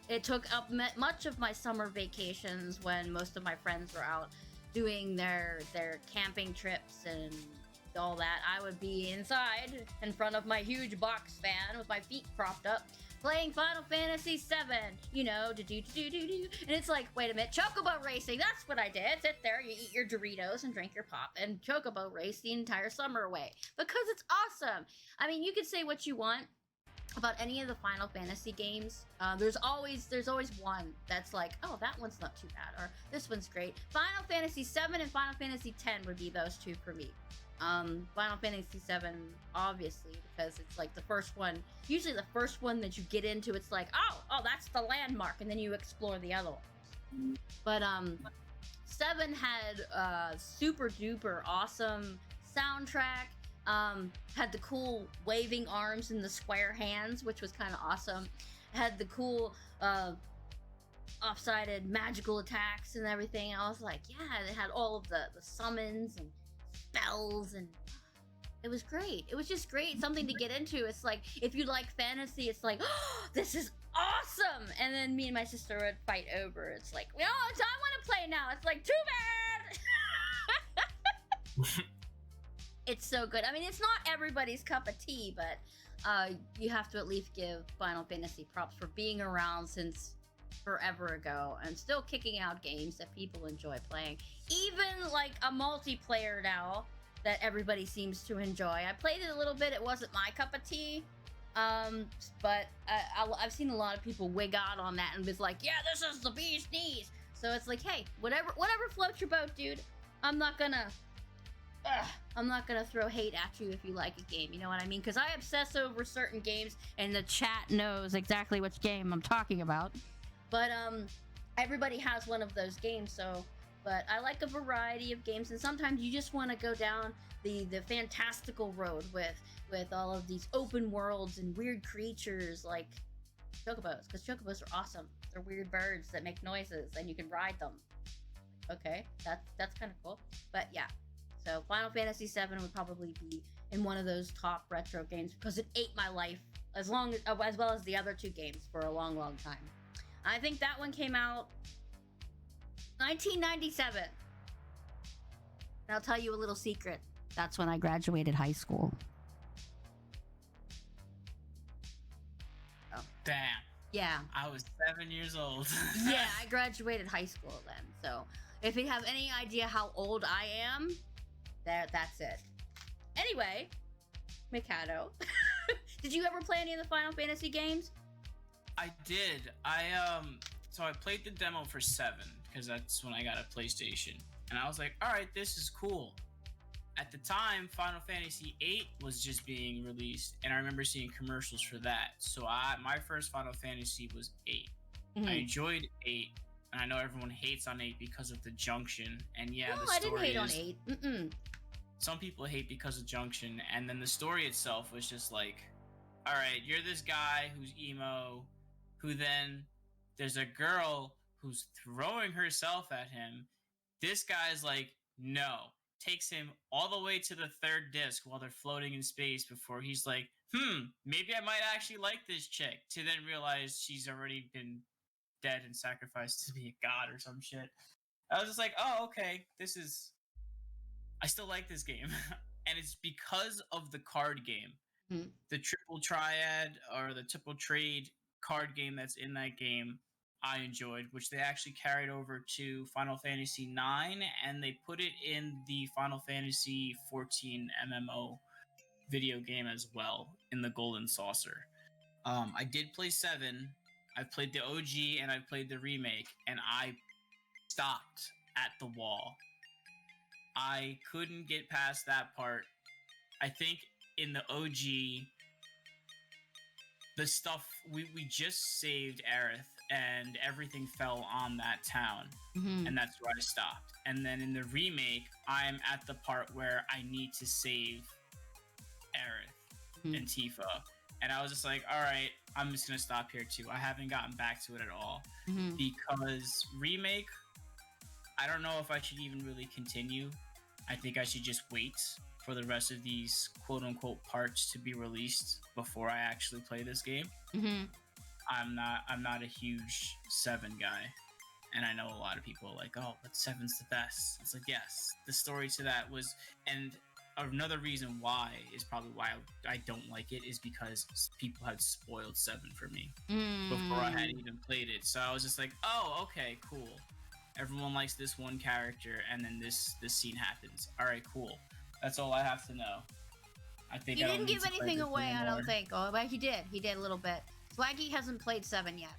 It took up much of my summer vacations when most of my friends were out doing their camping trips and all that. I would be inside in front of my huge box fan with my feet propped up, playing Final Fantasy VII, and it's like, wait a minute, Chocobo Racing, that's what I did. Sit there, you eat your Doritos and drink your pop, and Chocobo race the entire summer away, because it's awesome. I mean, you could say what you want about any of the Final Fantasy games. There's always one that's like, oh, that one's not too bad, or this one's great. Final Fantasy VII and Final Fantasy X would be those two for me. Final Fantasy VII, obviously, because it's like the first one, usually the first one that you get into, it's like, oh, that's the landmark, and then you explore the other ones. But, 7 had, super duper awesome soundtrack, had the cool waving arms and the square hands, which was kind of awesome. Had the cool, off-sided magical attacks and everything. I was like, yeah, they had all of the summons and spells, and it was great. It was just great, something to get into. It's like, if you like fantasy, it's like, oh, this is awesome. And then me and my sister would fight over. It's like, no, I want to play now. It's like, too bad. It's so good. I mean, it's not everybody's cup of tea, but you have to at least give Final Fantasy props for being around since forever ago and still kicking out games that people enjoy playing. Even like a multiplayer now that everybody seems to enjoy. I played it a little bit. It wasn't my cup of tea, but I've seen a lot of people wig out on that and was like, yeah, this is the bee's knees. So it's like, hey, whatever floats your boat, dude. I'm not gonna throw hate at you if you like a game, you know what I mean? Because I obsess over certain games, and the chat knows exactly which game I'm talking about. But everybody has one of those games, so. But I like a variety of games, and sometimes you just want to go down the fantastical road with all of these open worlds and weird creatures like chocobos, because chocobos are awesome. They're weird birds that make noises, and you can ride them. Okay, that's kind of cool. But yeah. So Final Fantasy VII would probably be in one of those top retro games because it ate my life as well as the other two games for a long, long time. I think that one came out 1997. And I'll tell you a little secret. That's when I graduated high school. Oh. Damn. Yeah. I was 7 years old. Yeah, I graduated high school then. So if you have any idea how old I am, that's it. Anyway, M3rcado. Did you ever play any of the Final Fantasy games? I did. So I played the demo for 7 because that's when I got a PlayStation, and I was like, all right, this is cool. At the time, Final Fantasy VIII was just being released, and I remember seeing commercials for that. So my first Final Fantasy was 8. Mm-hmm. I enjoyed 8, and I know everyone hates on 8 because of the Junction, and yeah, no, the story I didn't hate on 8. Mm-mm. Some people hate because of Junction, and then the story itself was just like, all right, you're this guy who's emo, who then there's a girl who's throwing herself at him. This guy's like, no. Takes him all the way to the 3rd disc while they're floating in space before he's like, maybe I might actually like this chick, to then realize she's already been dead and sacrificed to be a god or some shit. I was just like, oh, okay, I still like this game. And it's because of the card game. Mm-hmm. The triple triad or the triple trade card game that's in that game I enjoyed, which they actually carried over to Final Fantasy IX, and they put it in the Final Fantasy XIV MMO video game as well, in the Golden Saucer. I did play 7. I've played the OG and I've played the remake, and I stopped at the wall. I couldn't get past that part. I think in the OG, the stuff, we just saved Aerith, and everything fell on that town, and that's where I stopped. And then in the remake, I'm at the part where I need to save Aerith and Tifa, and I was just like, all right, I'm just gonna stop here too. I haven't gotten back to it at all, because remake, I don't know if I should even really continue. I think I should just wait for the rest of these quote-unquote parts to be released before I actually play this game. I'm not a huge 7 guy, and I know a lot of people are like, oh, but 7's the best. It's like, yes, the story to that was, and another reason why is probably why I don't like it is because people had spoiled 7 for me before I had even played it. So I was just like, oh, okay, cool. Everyone likes this one character, and then this scene happens. All right, cool. That's all I have to know. I think he didn't give anything away. Anymore. I don't think. Oh, but he did. He did a little bit. Swaggy hasn't played 7 yet.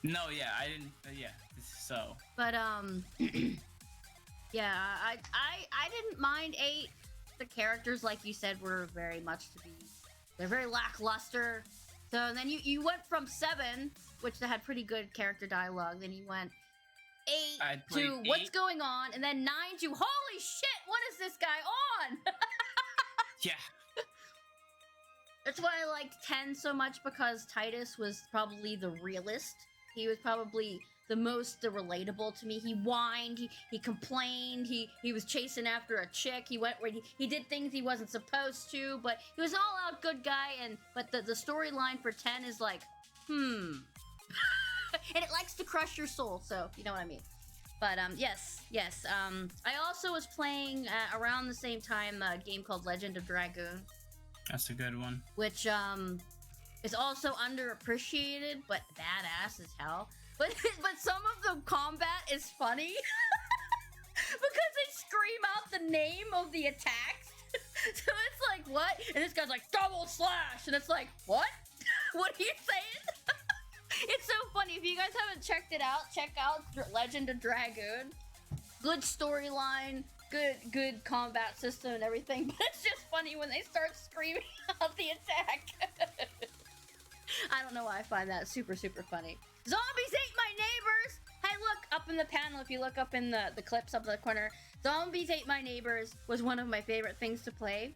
No, yeah, I didn't. Yeah, so. But yeah, I didn't mind 8. The characters, like you said, were very much they're very lackluster. So then you went from 7, which they had pretty good character dialogue. Then you went 8 to 8. What's going on, and then 9 to holy shit, what is this guy on? Yeah. That's why I liked 10 so much, because Titus was probably the realest He was probably the most relatable to me. He whined, he complained, he was chasing after a chick. He went where he did things he wasn't supposed to, but he was an all-out good guy. But the storyline for 10 is like, and it likes to crush your soul. So you know what I mean. But yes. I also was playing around the same time a game called Legend of Dragoon. That's a good one. Which is also underappreciated, but badass as hell. But some of the combat is funny because they scream out the name of the attacks. So it's like, what? And this guy's like, double slash, and it's like, what? What are you saying? It's so funny. If you guys haven't checked it out, check out Legend of Dragoon. Good storyline, good combat system and everything, but it's just funny when they start screaming out the attack. I don't know why I find that super, super funny. Zombies ate my neighbors! Hey, look, up in the panel, if you look up in the clips up in the corner, Zombies Ate My Neighbors was one of my favorite things to play.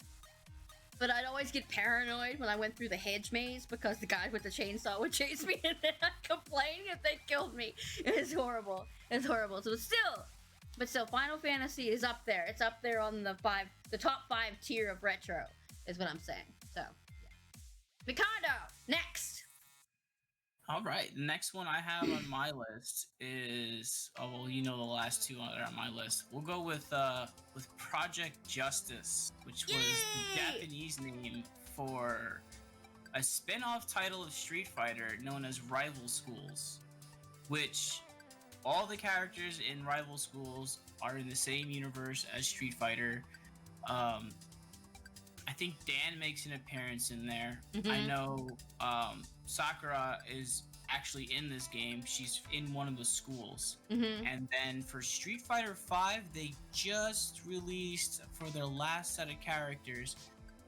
But I'd always get paranoid when I went through the hedge maze because the guy with the chainsaw would chase me and then I'd complain if they killed me. It's horrible. It's horrible. But still, Final Fantasy is up there. It's up there on the top 5 tier of retro, is what I'm saying. So, yeah. M3rcado, next! Alright, the next one I have on my list is... Oh, well, you know the last two that are on my list. We'll go with Project Justice, which was the Japanese name for a spin-off title of Street Fighter known as Rival Schools, which all the characters in Rival Schools are in the same universe as Street Fighter. I think Dan makes an appearance in there. Mm-hmm. I know Sakura is actually in this game. She's in one of the schools. Mm-hmm. And then for Street Fighter V, they just released, for their last set of characters,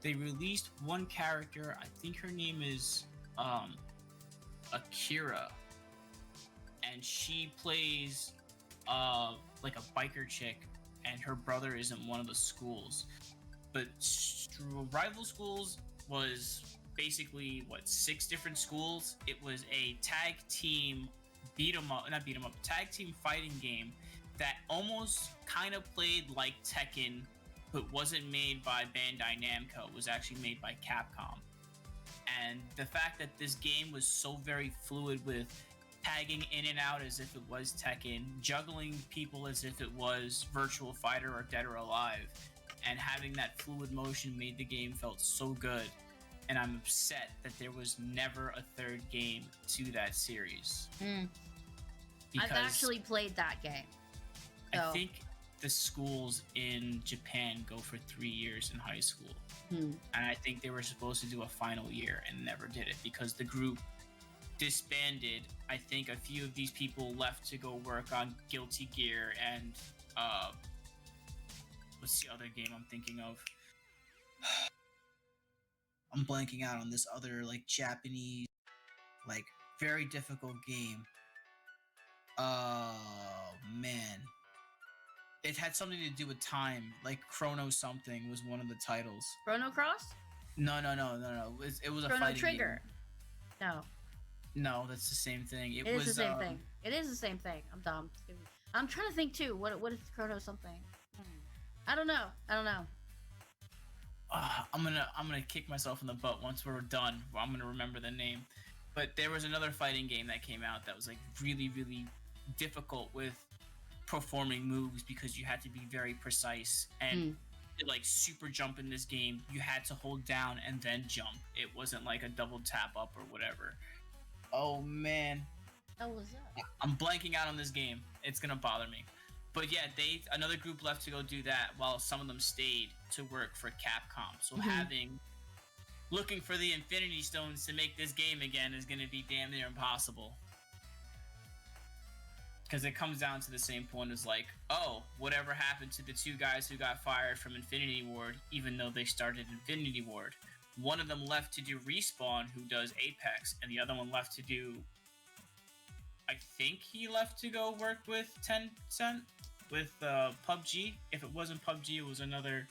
they released one character. I think her name is Akira. And she plays like a biker chick, and her brother is in one of the schools. But Rival Schools was basically, 6 different schools? It was a tag team tag team fighting game that almost kind of played like Tekken, but wasn't made by Bandai Namco. It was actually made by Capcom. And the fact that this game was so very fluid with tagging in and out as if it was Tekken, juggling people as if it was Virtual Fighter or Dead or Alive, and having that fluid motion made the game felt so good. And I'm upset that there was never a third game to that series. I've actually played that game. So. I think the schools in Japan go for 3 years in high school. And I think they were supposed to do a final year and never did it because the group disbanded. I think a few of these people left to go work on Guilty Gear and what's the other game I'm thinking of? I'm blanking out on this other Japanese very difficult game. Oh man. It had something to do with time, Chrono Something was one of the titles. Chrono Cross? No. It was a Chrono fighting Trigger. Game. No. No, that's the same thing. It is was the same thing. It is the same thing. I'm dumb. I'm trying to think too. What is Chrono Something? I don't know. I'm gonna kick myself in the butt once we're done. I'm gonna remember the name. But there was another fighting game that came out that was really, really difficult with performing moves because you had to be very precise and super jump in this game. You had to hold down and then jump. It wasn't like a double tap up or whatever. Oh man. What was that? I'm blanking out on this game. It's gonna bother me. But yeah, another group left to go do that while some of them stayed to work for Capcom. So looking for the Infinity Stones to make this game again is gonna be damn near impossible. Because it comes down to the same point as whatever happened to the 2 guys who got fired from Infinity Ward, even though they started Infinity Ward. One of them left to do Respawn, who does Apex, and the other one left to do... I think he left to go work with Tencent, with PUBG. If it wasn't PUBG, it was another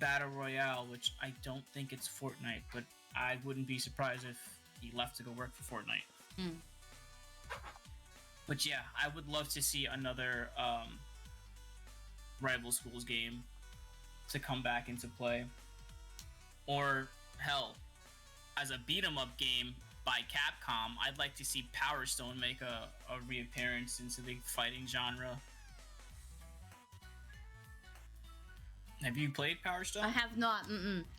Battle Royale, which I don't think it's Fortnite, but I wouldn't be surprised if he left to go work for Fortnite. But yeah, I would love to see another Rival Schools game to come back into play. Or, hell, as a beat-em-up game by Capcom, I'd like to see Power Stone make a reappearance into the fighting genre. Have you played Power Stone? I have not.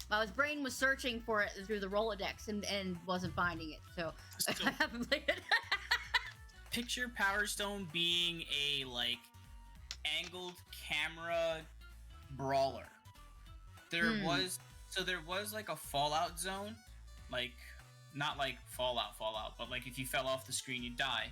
My brain was searching for it through the Rolodex and wasn't finding it, so I haven't played it. Picture Power Stone being a, like, angled camera brawler. There was like a Fallout zone, like not like Fallout, but like if you fell off the screen you'd die.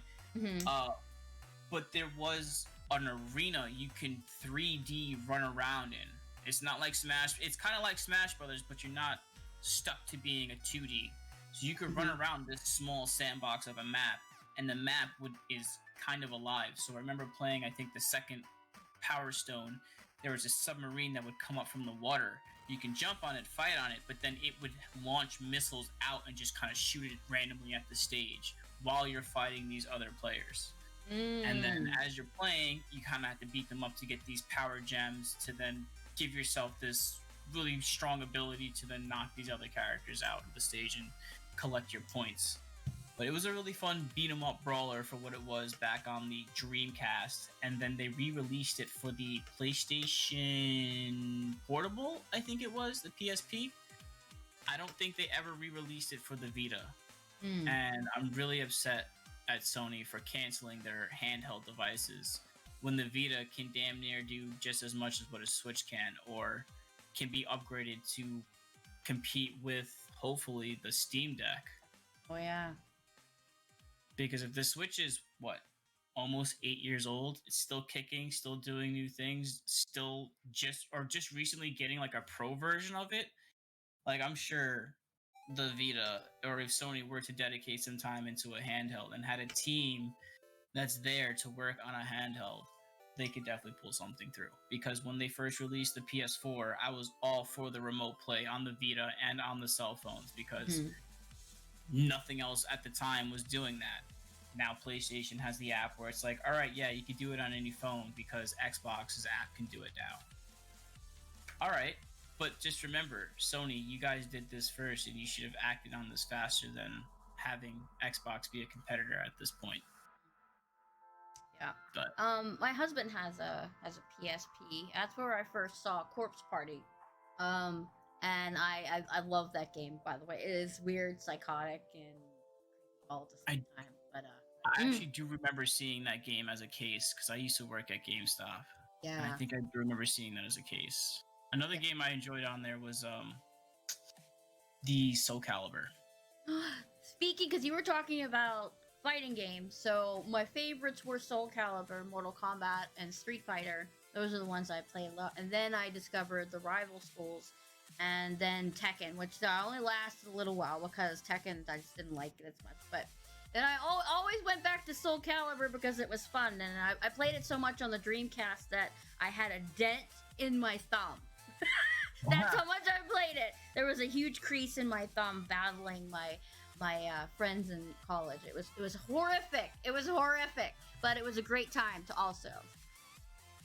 But there was an arena you can 3D run around in. It's not like Smash. It's kind of like Smash Brothers, but you're not stuck to being a 2D. So you could run around this small sandbox of a map, and the map is kind of alive. So I remember playing, I think, the second Power Stone. There was a submarine that would come up from the water. You can jump on it, fight on it, but then it would launch missiles out and just kind of shoot it randomly at the stage while you're fighting these other players. And then as you're playing, you kind of have to beat them up to get these power gems to then give yourself this really strong ability to then knock these other characters out of the stage and collect your points. But it was a really fun beat-em-up brawler for what it was back on the Dreamcast, and then they re-released it for the PlayStation Portable, I think it was, the PSP. I don't think they ever re-released it for the Vita. And I'm really upset at Sony for canceling their handheld devices when the Vita can damn near do just as much as what a Switch can, or can be upgraded to compete with, hopefully, the Steam Deck. Oh, yeah. Because if the Switch is, almost 8 years old, it's still kicking, still doing new things, still just recently getting, like, a pro version of it, like, I'm sure the Vita, or if Sony were to dedicate some time into a handheld and had a team that's there to work on a handheld, they could definitely pull something through. Because when they first released the PS4, I was all for the remote play on the Vita and on the cell phones, because nothing else at the time was doing that. Now PlayStation has the app where it's like, all right, yeah, you can do it on any phone because Xbox's app can do it now. All right, but just remember, Sony, you guys did this first, and you should have acted on this faster than having Xbox be a competitor at this point. Yeah. But my husband has a PSP. That's where I first saw Corpse Party. And I love that game, by the way. It is weird, psychotic, and all at the same time. But I actually do remember seeing that game as a case, because I used to work at GameStop. Yeah. And I think I do remember seeing that as a case. Another game I enjoyed on there was the Soul Calibur. Speaking, because you were talking about fighting games, so my favorites were Soul Calibur, Mortal Kombat, and Street Fighter. Those are the ones I played a lot. And then I discovered the Rival Schools, and then Tekken, which only lasted a little while because Tekken, I just didn't like it as much. But then I always went back to Soul Calibur because it was fun, and I played it so much on the Dreamcast that I had a dent in my thumb. That's how much I played it. There was a huge crease in my thumb battling my friends in college. It was horrific. It was horrific, but it was a great time to also.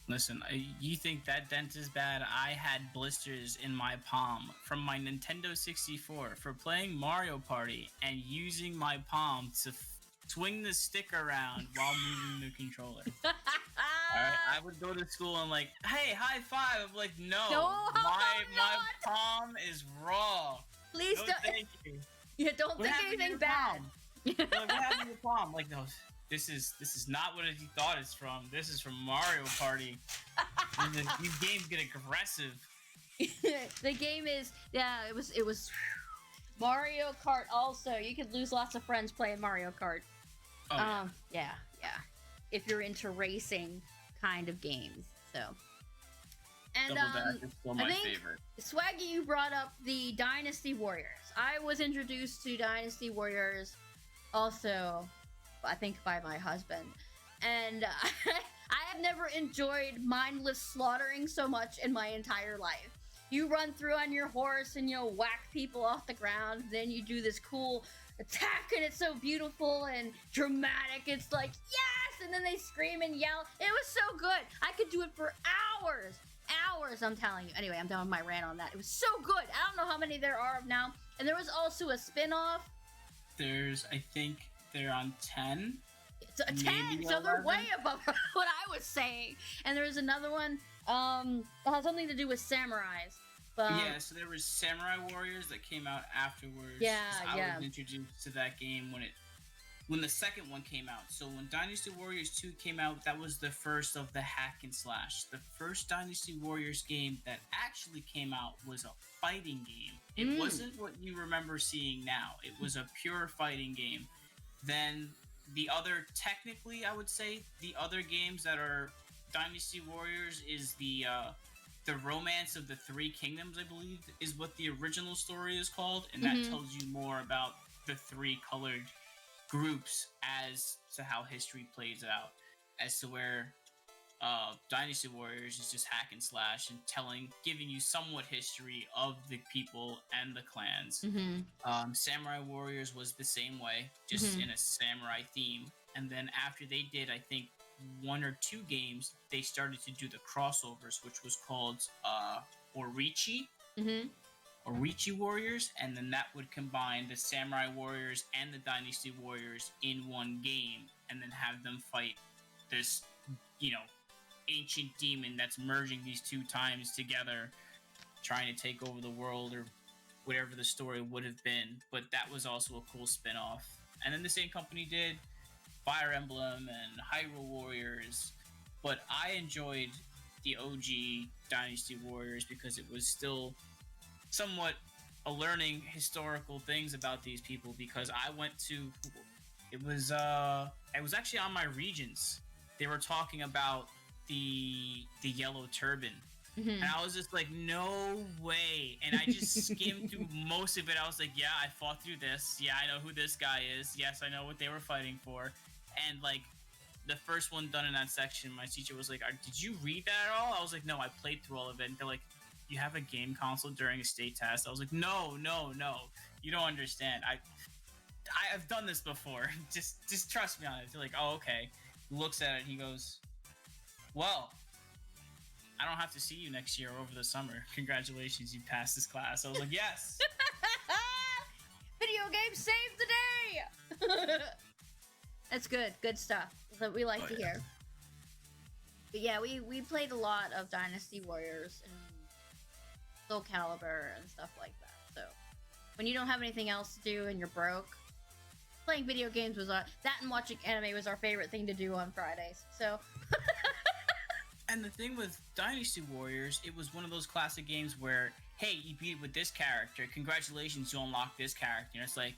Listen, you think that dent is bad? I had blisters in my palm from my Nintendo 64 for playing Mario Party and using my palm to swing the stick around while moving the controller. Alright, I would go to school and like, hey, high five. I'm like, no, my palm is raw. Please no, don't. Thank you. Yeah, don't think anything bad. Like, what happened to your palm? Like, no, this is not what you thought it's from. This is from Mario Party. And these games get aggressive. The game is, it was Mario Kart. Also, you could lose lots of friends playing Mario Kart. Oh, yeah. If you're into racing kind of games, so. And Double Dash is still my favorite. Swaggy, you brought up the Dynasty Warriors. I was introduced to Dynasty Warriors also, I think, by my husband. And I have never enjoyed mindless slaughtering so much in my entire life. You run through on your horse and you'll whack people off the ground. Then you do this cool attack and it's so beautiful and dramatic. It's like, yes, and then they scream and yell. It was so good. I could do it for hours. Hours, I'm telling you. Anyway, I'm done with my rant on that. It was so good. I don't know how many there are now. And there was also a spin-off. I think they're on 10. It's a 10, so they're way above what I was saying. And there was another one that has something to do with samurais. But, yeah, so there was Samurai Warriors that came out afterwards. Yeah, I was introduced to that game when the second one came out. So when Dynasty Warriors 2 came out, that was the first of the hack and slash. The first Dynasty Warriors game that actually came out was a fighting game. It wasn't what you remember seeing now. It was a pure fighting game. Then the other, technically, I would say, the other games that are Dynasty Warriors is the Romance of the Three Kingdoms, I believe, is what the original story is called, and that tells you more about the three colored groups as to how history plays out, as to where Dynasty Warriors is just hack and slash and giving you somewhat history of the people and the clans. Samurai Warriors was the same way, just in a samurai theme. And then after they did, I think, 1 or 2 games, they started to do the crossovers, which was called Orichi. Orichi Warriors, and then that would combine the Samurai Warriors and the Dynasty Warriors in one game, and then have them fight this, ancient demon that's merging these 2 times together, trying to take over the world, or whatever the story would have been. But that was also a cool spin-off. And then the same company did Fire Emblem and Hyrule Warriors, but I enjoyed the OG Dynasty Warriors because it was still somewhat learning historical things about these people, because I went to it was actually on my regions. They were talking about the yellow turban. And I was just like, no way. And I just skimmed through most of it. I was like, yeah, I fought through this. Yeah, I know who this guy is. Yes, I know what they were fighting for. And like the first one done in that section, my teacher was like, did you read that at all? I was like, no, I played through all of it. And they're like, you have a game console during a state test? I was like, no, you don't understand. I've done this before. just trust me on it. They're like, oh, okay. He looks at it and he goes, well, I don't have to see you next year over the summer. Congratulations, you passed this class. I was like, yes. Video games saved the day. That's good stuff that we like to hear. But yeah, we played a lot of Dynasty Warriors and Soul Calibur and stuff like that. So when you don't have anything else to do and you're broke, playing video games was that, and watching anime was our favorite thing to do on Fridays. So and the thing with Dynasty Warriors, it was one of those classic games where, hey, you beat it with this character, congratulations, you unlock this character. And it's like,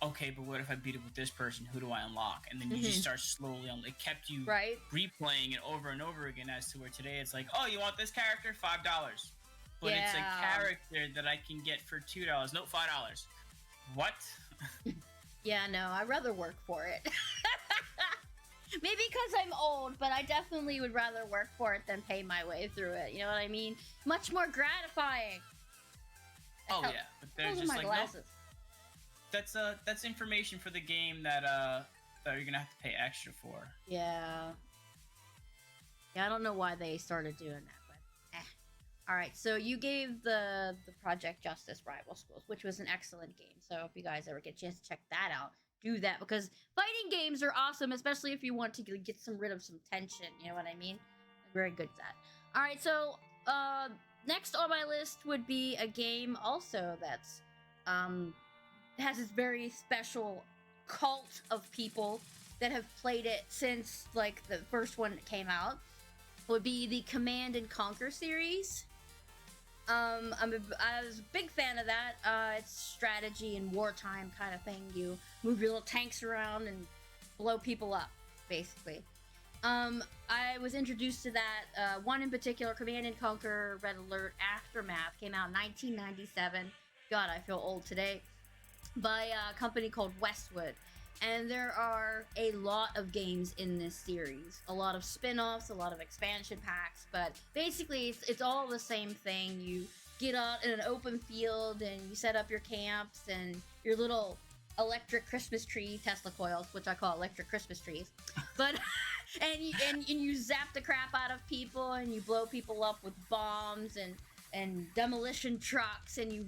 okay, but what if I beat it with this person? Who do I unlock? And then you just start slowly on. It kept you replaying it over and over again, as to where today it's like, oh, you want this character? $5. But it's a character that I can get for $2. Nope, $5. What? Yeah, no, I'd rather work for it. Maybe because I'm old, but I definitely would rather work for it than pay my way through it. You know what I mean? Much more gratifying. Oh yeah, but there's just like, nope. That's information for the game that you're gonna have to pay extra for. Yeah. Yeah, I don't know why they started doing that, but All right, so you gave the Project Justice Rival Schools, which was an excellent game. So if you guys ever get a chance to check that out, do that, because fighting games are awesome, especially if you want to get rid of some tension. You know what I mean? I'm very good at that. All right, so next on my list would be a game also that's has this very special cult of people that have played it since like the first one that came out. Would be the Command and Conquer series. I was a big fan of that. It's strategy and wartime kind of thing. You move your little tanks around and blow people up, basically. I was introduced to that, one in particular, Command and Conquer Red Alert Aftermath, came out in 1997. God, I feel old today. By a company called Westwood. And there are a lot of games in this series. A lot of spin-offs, a lot of expansion packs, but basically it's all the same thing. You get out in an open field and you set up your camps and your little electric Christmas tree Tesla coils, which I call electric Christmas trees. But and you zap the crap out of people, and you blow people up with bombs and demolition trucks, and you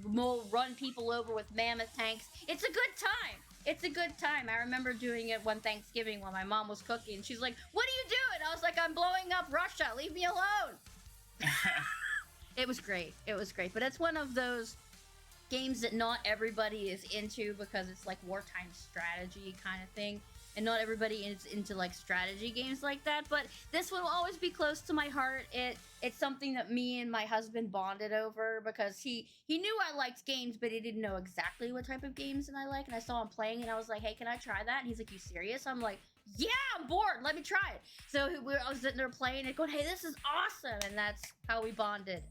run people over with mammoth tanks. It's a good time. It's a good time. I remember doing it one Thanksgiving when my mom was cooking. She's like, "What are you doing?" I was like, "I'm blowing up Russia. Leave me alone." It was great. It was great. But it's one of those games that not everybody is into because it's like wartime strategy kind of thing. And not everybody is into like strategy games like that, but this one will always be close to my heart. It's something that me and my husband bonded over because he knew I liked games, but he didn't know exactly what type of games and I like. And I saw him playing, and I was like, "Hey, can I try that?" And he's like, "You serious?" I'm like, "Yeah, I'm bored. Let me try it." So I was sitting there playing and going, "Hey, this is awesome," and that's how we bonded.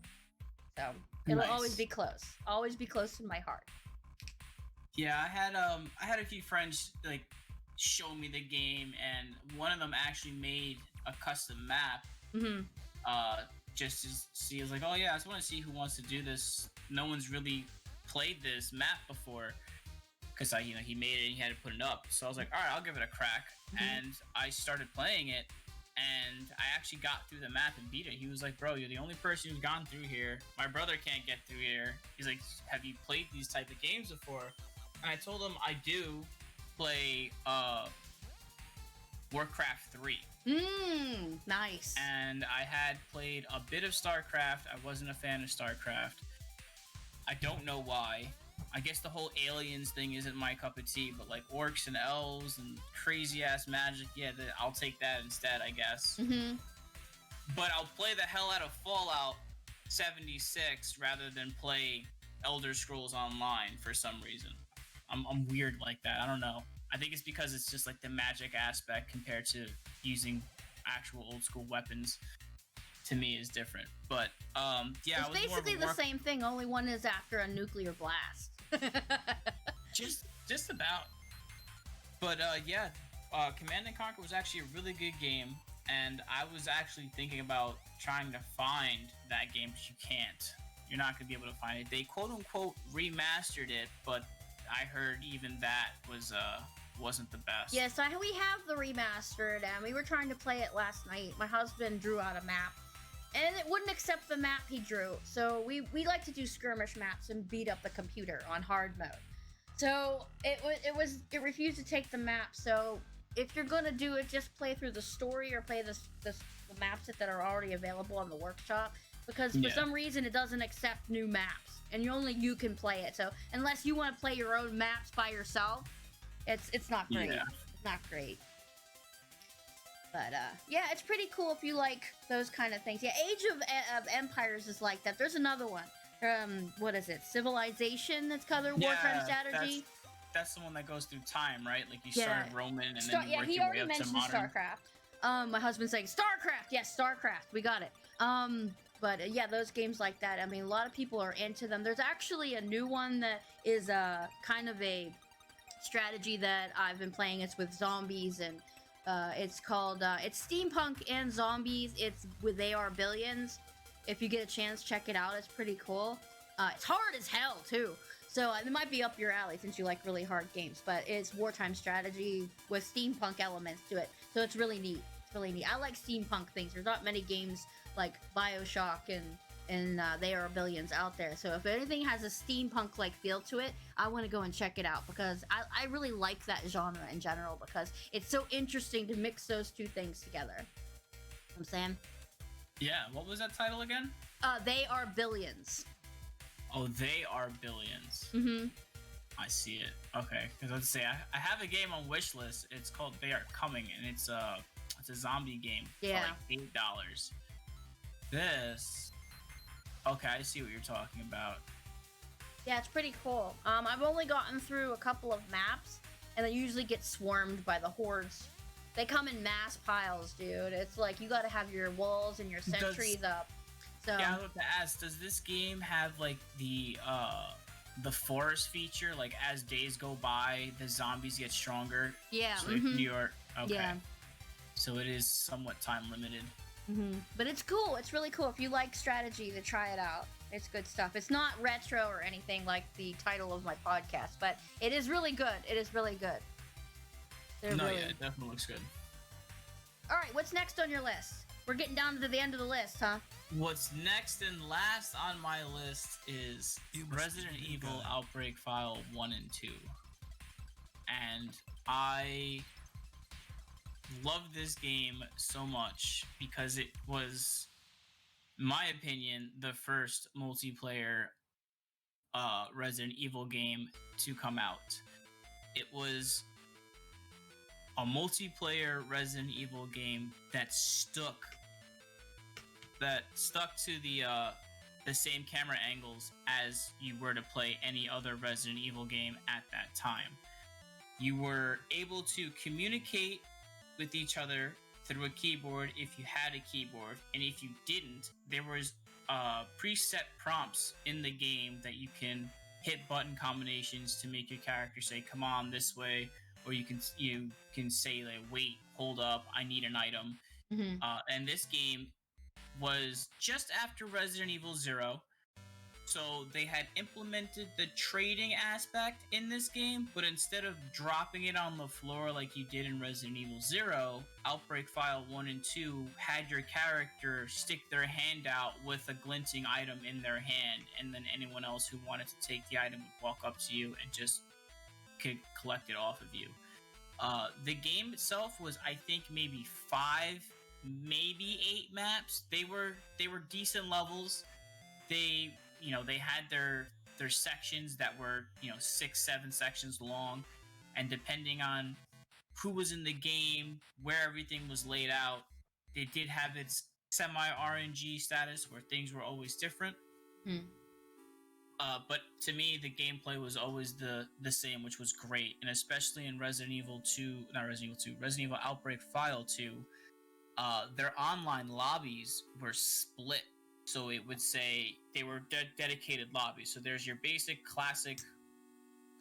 So it'll always be close. Always be close to my heart. Yeah, I had a few friends like show me the game, and one of them actually made a custom map. Just to see, I was like, "Oh yeah, I just want to see who wants to do this. No one's really played this map before." Because he made it and he had to put it up. So I was like, "All right, I'll give it a crack." And I started playing it, and I actually got through the map and beat it. He was like, "Bro, you're the only person who's gone through here. My brother can't get through here." He's like, "Have you played these type of games before?" And I told him I do play Warcraft 3. Nice. And I had played a bit of StarCraft. I wasn't a fan of StarCraft. I don't know why. I guess the whole aliens thing isn't my cup of tea, but like orcs and elves and crazy ass magic, yeah, I'll take that instead, I guess. But I'll play the hell out of Fallout 76 rather than play Elder Scrolls Online for some reason. I'm weird like that. I don't know. I think it's because it's just like the magic aspect compared to using actual old school weapons. To me, is different. But yeah, it's basically the same thing. Only one is after a nuclear blast. just about. But yeah, Command and Conquer was actually a really good game, and I was actually thinking about trying to find that game, but you can't. You're not gonna be able to find it. They quote unquote remastered it, but I heard even that wasn't the best. Yes, we have the remastered, and we were trying to play it last night. My husband drew out a map, and it wouldn't accept the map he drew. So we like to do skirmish maps and beat up the computer on hard mode. So it refused to take the map. So if you're gonna do it, just play through the story or play the maps that are already available on the workshop. Because for some reason it doesn't accept new maps, and only you can play it. So unless you want to play your own maps by yourself, it's not great. Yeah. It's not great. But yeah, it's pretty cool if you like those kind of things. Yeah, Age of Empires is like that. There's another one. What is it? Civilization. That's called Warframe strategy. That's the one that goes through time, right? Like you started Roman and then you work he your already way up to mentioned modern. StarCraft. My husband's saying StarCraft. Yes, StarCraft. We got it. But yeah, those games like that. I mean, a lot of people are into them. There's actually a new one that is kind of a strategy that I've been playing. It's with zombies, and it's called it's steampunk and zombies. They are billions. If you get a chance, check it out. It's pretty cool. It's hard as hell too, so it might be up your alley since you like really hard games. But it's wartime strategy with steampunk elements to it, so it's really neat. It's really neat. I like steampunk things. There's not many games like BioShock and They Are Billions out there. So if anything has a steampunk like feel to it, I want to go and check it out because I really like that genre in general because it's so interesting to mix those two things together. You know what I'm saying? Yeah, what was that title again? They Are Billions. Oh, They Are Billions. Mm-hmm. I see it. Okay, because let's say I have a game on wishlist. It's called They Are Coming, and it's a zombie game for like $8. This. Okay, I see what you're talking about. Yeah, it's pretty cool. I've only gotten through a couple of maps, and they usually get swarmed by the hordes. They come in mass piles, dude. It's like you gotta have your walls and your sentries up. So yeah, I was about to ask, does this game have like the forest feature? Like as days go by, the zombies get stronger. Yeah. So if you're okay. Yeah. So it is somewhat time limited. But it's cool. It's really cool. If you like strategy, to try it out. It's good stuff. It's not retro or anything like the title of my podcast, but it is really good. It is really good. Yeah, it definitely looks good. All right, what's next on your list? We're getting down to the end of the list, huh? What's next and last on my list is Resident Evil Outbreak File 1 and 2. And I love this game so much because it was, in my opinion, the first multiplayer Resident Evil game to come out. It was a multiplayer Resident Evil game that stuck to the same camera angles as you were to play any other Resident Evil game at that time. You were able to communicate with each other through a keyboard if you had a keyboard, and if you didn't, there was preset prompts in the game that you can hit button combinations to make your character say, "Come on this way," or you can say like, "Wait, hold up, I need an item." Mm-hmm. And this game was just after Resident Evil 0, so they had implemented the trading aspect in this game, but instead of dropping it on the floor like you did in Resident Evil 0, Outbreak File 1 and 2 had your character stick their hand out with a glinting item in their hand, and then anyone else who wanted to take the item would walk up to you and just could collect it off of you. The game itself was, I think, maybe 5, maybe 8 maps. They were decent levels. They had their sections that were 6-7 sections long, and depending on who was in the game, where everything was laid out, it did have its semi RNG status where things were always different. But to me, the gameplay was always the same, which was great, and especially in Resident Evil Outbreak File 2, their online lobbies were split. So it would say they were dedicated lobbies. So there's your basic classic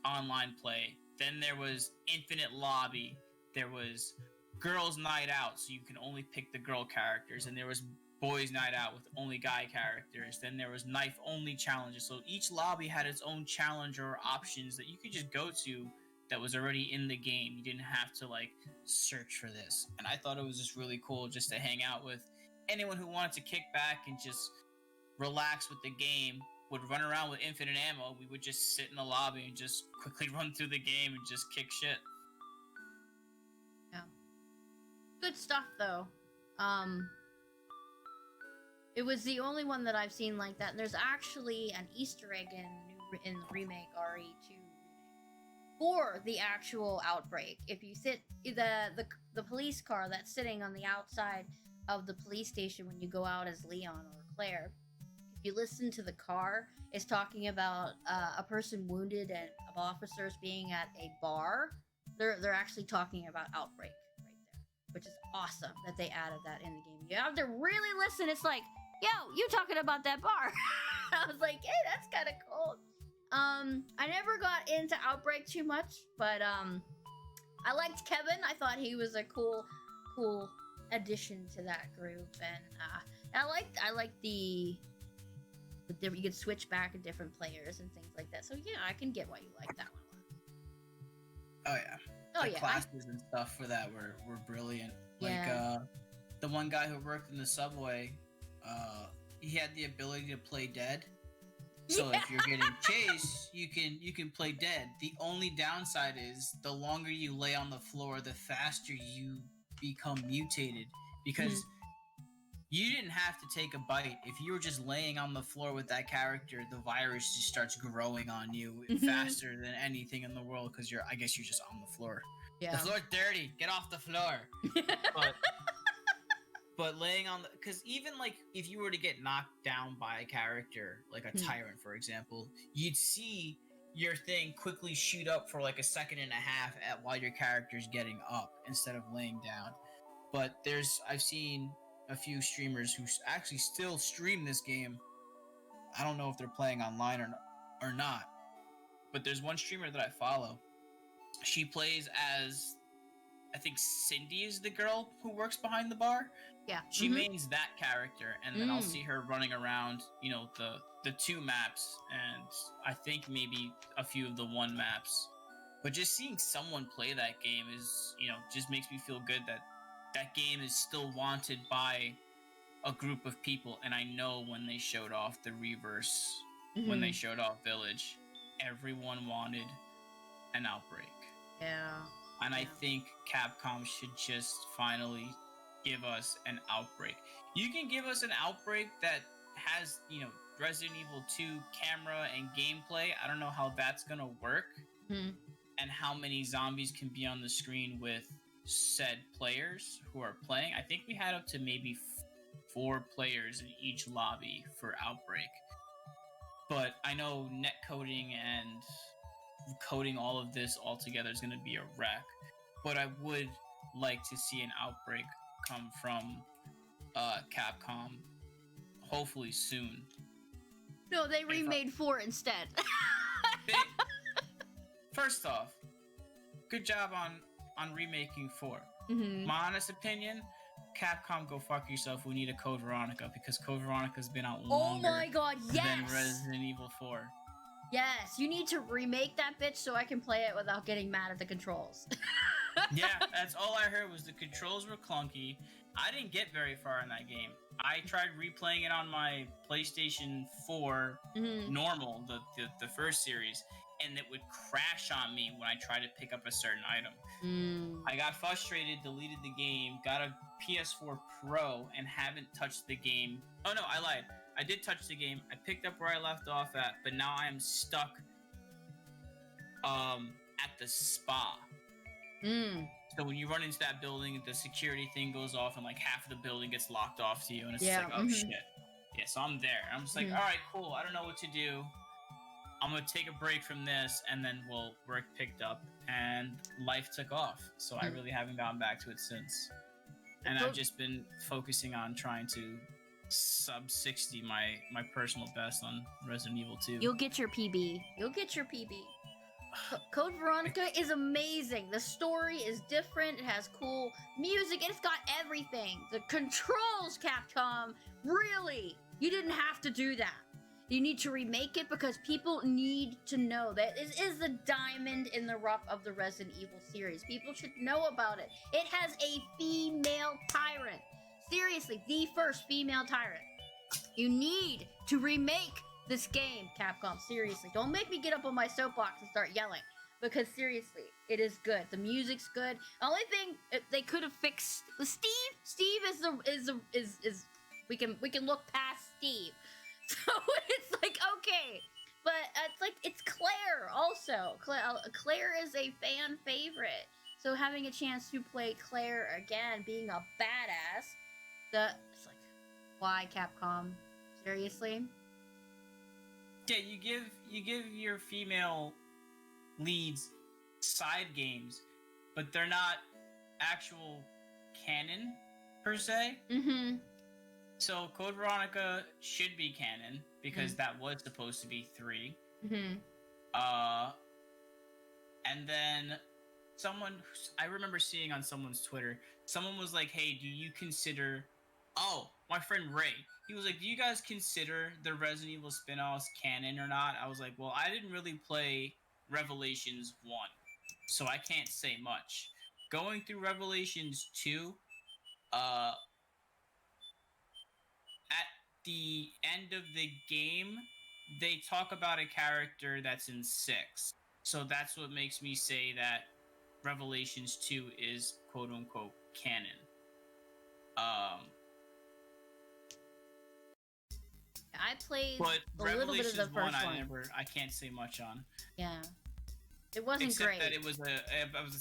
online play. Then there was infinite lobby. There was girls' night out, so you can only pick the girl characters. And there was boys' night out with only guy characters. Then there was knife-only challenges. So each lobby had its own challenge or options that you could just go to that was already in the game. You didn't have to search for this. And I thought it was just really cool just to hang out with anyone who wanted to kick back and just relax with the game. Would run around with infinite ammo. We would just sit in the lobby and just quickly run through the game and just kick shit. Yeah. Good stuff, though. It was the only one that I've seen like that. There's actually an Easter egg in the remake RE2 for the actual Outbreak. If you sit the police car that's sitting on the outside of the police station when you go out as Leon or Claire, if you listen to the car, it's talking about a person wounded and of officers being at a bar. They're actually talking about Outbreak right there, which is awesome that they added that in the game. You have to really listen. It's like, yo, you talking about that bar? I was like, hey, that's kind of cool. I never got into Outbreak too much, but I liked Kevin. I thought he was a cool addition to that group, and I liked the you could switch back to different players and things like that. So yeah, I can get why you like that one a lot. Oh yeah. The classes and stuff for that were brilliant. Yeah. The one guy who worked in the subway, he had the ability to play dead. So if you're getting chased, you can play dead. The only downside is the longer you lay on the floor, the faster you become mutated, because you didn't have to take a bite. If you were just laying on the floor with that character, the virus just starts growing on you faster than anything in the world, because I guess you're just on the floor. Yeah. The floor's dirty. Get off the floor. But laying on because even if you were to get knocked down by a character, like a tyrant, for example, you'd see your thing quickly shoot up for a second and a half while your character's getting up instead of laying down. But I've seen a few streamers who actually still stream this game. I don't know if they're playing online or not, but there's one streamer that I follow. She plays as, I think Cindy is the girl who works behind the bar, Yeah. She mains that character, and then I'll see her running around, the 2 maps, and I think maybe a few of the 1 maps. But just seeing someone play that game is, just makes me feel good that that game is still wanted by a group of people. And I know when they showed off the Reverse, when they showed off Village, everyone wanted an Outbreak. Yeah. And I think Capcom should just finally give us an Outbreak. You can give us an Outbreak that has, Resident Evil 2 camera and gameplay. I don't know how that's gonna work, and how many zombies can be on the screen with said players who are playing. I think we had up to maybe 4 players in each lobby for Outbreak. But I know netcoding and coding all of this all together is going to be a wreck. But I would like to see an Outbreak come from Capcom, hopefully soon. No, they remade 4 instead. First off, good job on remaking 4. My honest opinion, Capcom, go fuck yourself. We need a Code Veronica, because Code Veronica's been out longer than Resident Evil 4. Yes, you need to remake that bitch so I can play it without getting mad at the controls. Yeah, that's all I heard was the controls were clunky. I didn't get very far in that game. I tried replaying it on my PlayStation 4 normal, the first series, and it would crash on me when I tried to pick up a certain item. I got frustrated, deleted the game, got a PS4 Pro, and haven't touched the game. Oh no, I lied. I did touch the game. I picked up where I left off at, but now I am stuck at the spa. So when you run into that building, the security thing goes off, and like half of the building gets locked off to you, and it's just like, oh shit. Yeah, so I'm there. I'm just like, all right, cool. I don't know what to do. I'm gonna take a break from this, and then work picked up, and life took off. So I really haven't gone back to it since. And I've just been focusing on trying to sub 60 my personal best on Resident Evil 2. You'll get your PB. Code Veronica is amazing. The story is different. It has cool music. It's got everything. The controls, Capcom. Really, you didn't have to do that. You need to remake it because people need to know that it is the diamond in the rough of the Resident Evil series. People should know about it. It has a female tyrant. Seriously, the first female tyrant. You need to remake this game, Capcom. Seriously, don't make me get up on my soapbox and start yelling. Because seriously, it is good. The music's good. The only thing they could have fixed was Steve. Steve is we can look past Steve. So it's like, okay, but it's Claire also. Claire is a fan favorite. So having a chance to play Claire again, being a badass, it's like, why Capcom? Seriously? Yeah, you give your female leads side games, but they're not actual canon per se. So Code Veronica should be canon because that was supposed to be 3. And then I remember seeing on someone's Twitter, someone was like, "Hey, do you consider?" Oh, my friend Ray. He was like, "Do you guys consider the Resident Evil spin-offs canon or not?" I was like, "Well, I didn't really play Revelations 1, so I can't say much." Going through Revelations 2, at the end of the game, they talk about a character that's in 6. So that's what makes me say that Revelations 2 is quote-unquote canon. I played but a little bit of the first one. I can't say much on. Yeah. It wasn't except great. That it was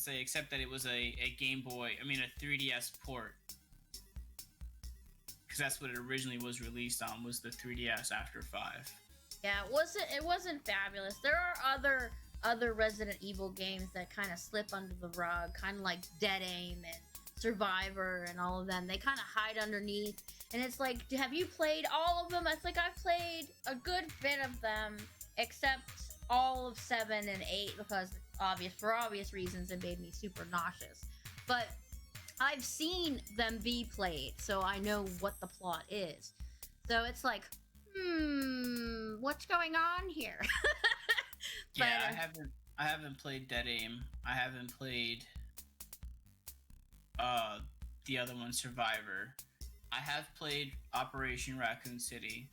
except that it was a Game Boy, a 3DS port. Because that's what it originally was released on, was the 3DS after 5. Yeah, it wasn't fabulous. There are other Resident Evil games that kind of slip under the rug, kind of like Dead Aim and Survivor and all of them. They kind of hide underneath, and it's like, have you played all of them? It's like, I've played a good bit of them, except all of 7 and 8, because for obvious reasons it made me super nauseous. But I've seen them be played, so I know what the plot is. So it's like, what's going on here? But, yeah, I haven't played Dead Aim. I haven't played the other one, Survivor. I have played Operation Raccoon City.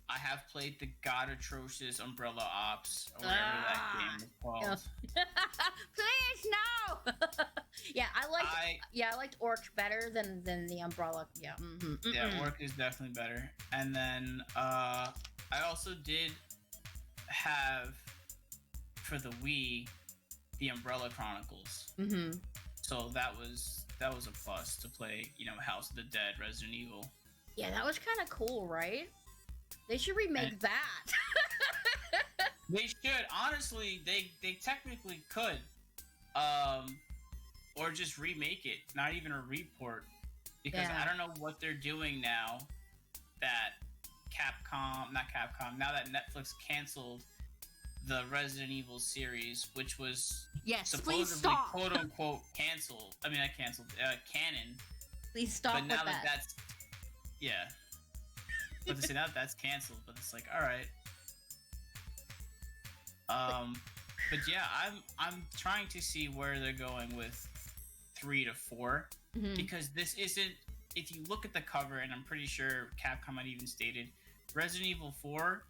I have played the God Atrocious Umbrella Ops, or whatever that game is called. Please no. Yeah, I liked Orc better than the Umbrella. Yeah. Yeah, Orc is definitely better. And then I also did have for the Wii the Umbrella Chronicles. So that was a plus to play, House of the Dead, Resident Evil. Yeah, that was kind of cool, right? They should remake that. They should. Honestly, they technically could. Or just remake it. Not even a report. Because I don't know what they're doing now that now that Netflix canceled the Resident Evil series, which was supposedly quote-unquote canceled. I mean, not canceled, canon. Please stop with that. But now that's... Yeah. But to say now that's canceled, but it's like, alright. But yeah, I'm trying to see where they're going with 3 to 4. Because this isn't... If you look at the cover, and I'm pretty sure Capcom had even stated, Resident Evil 4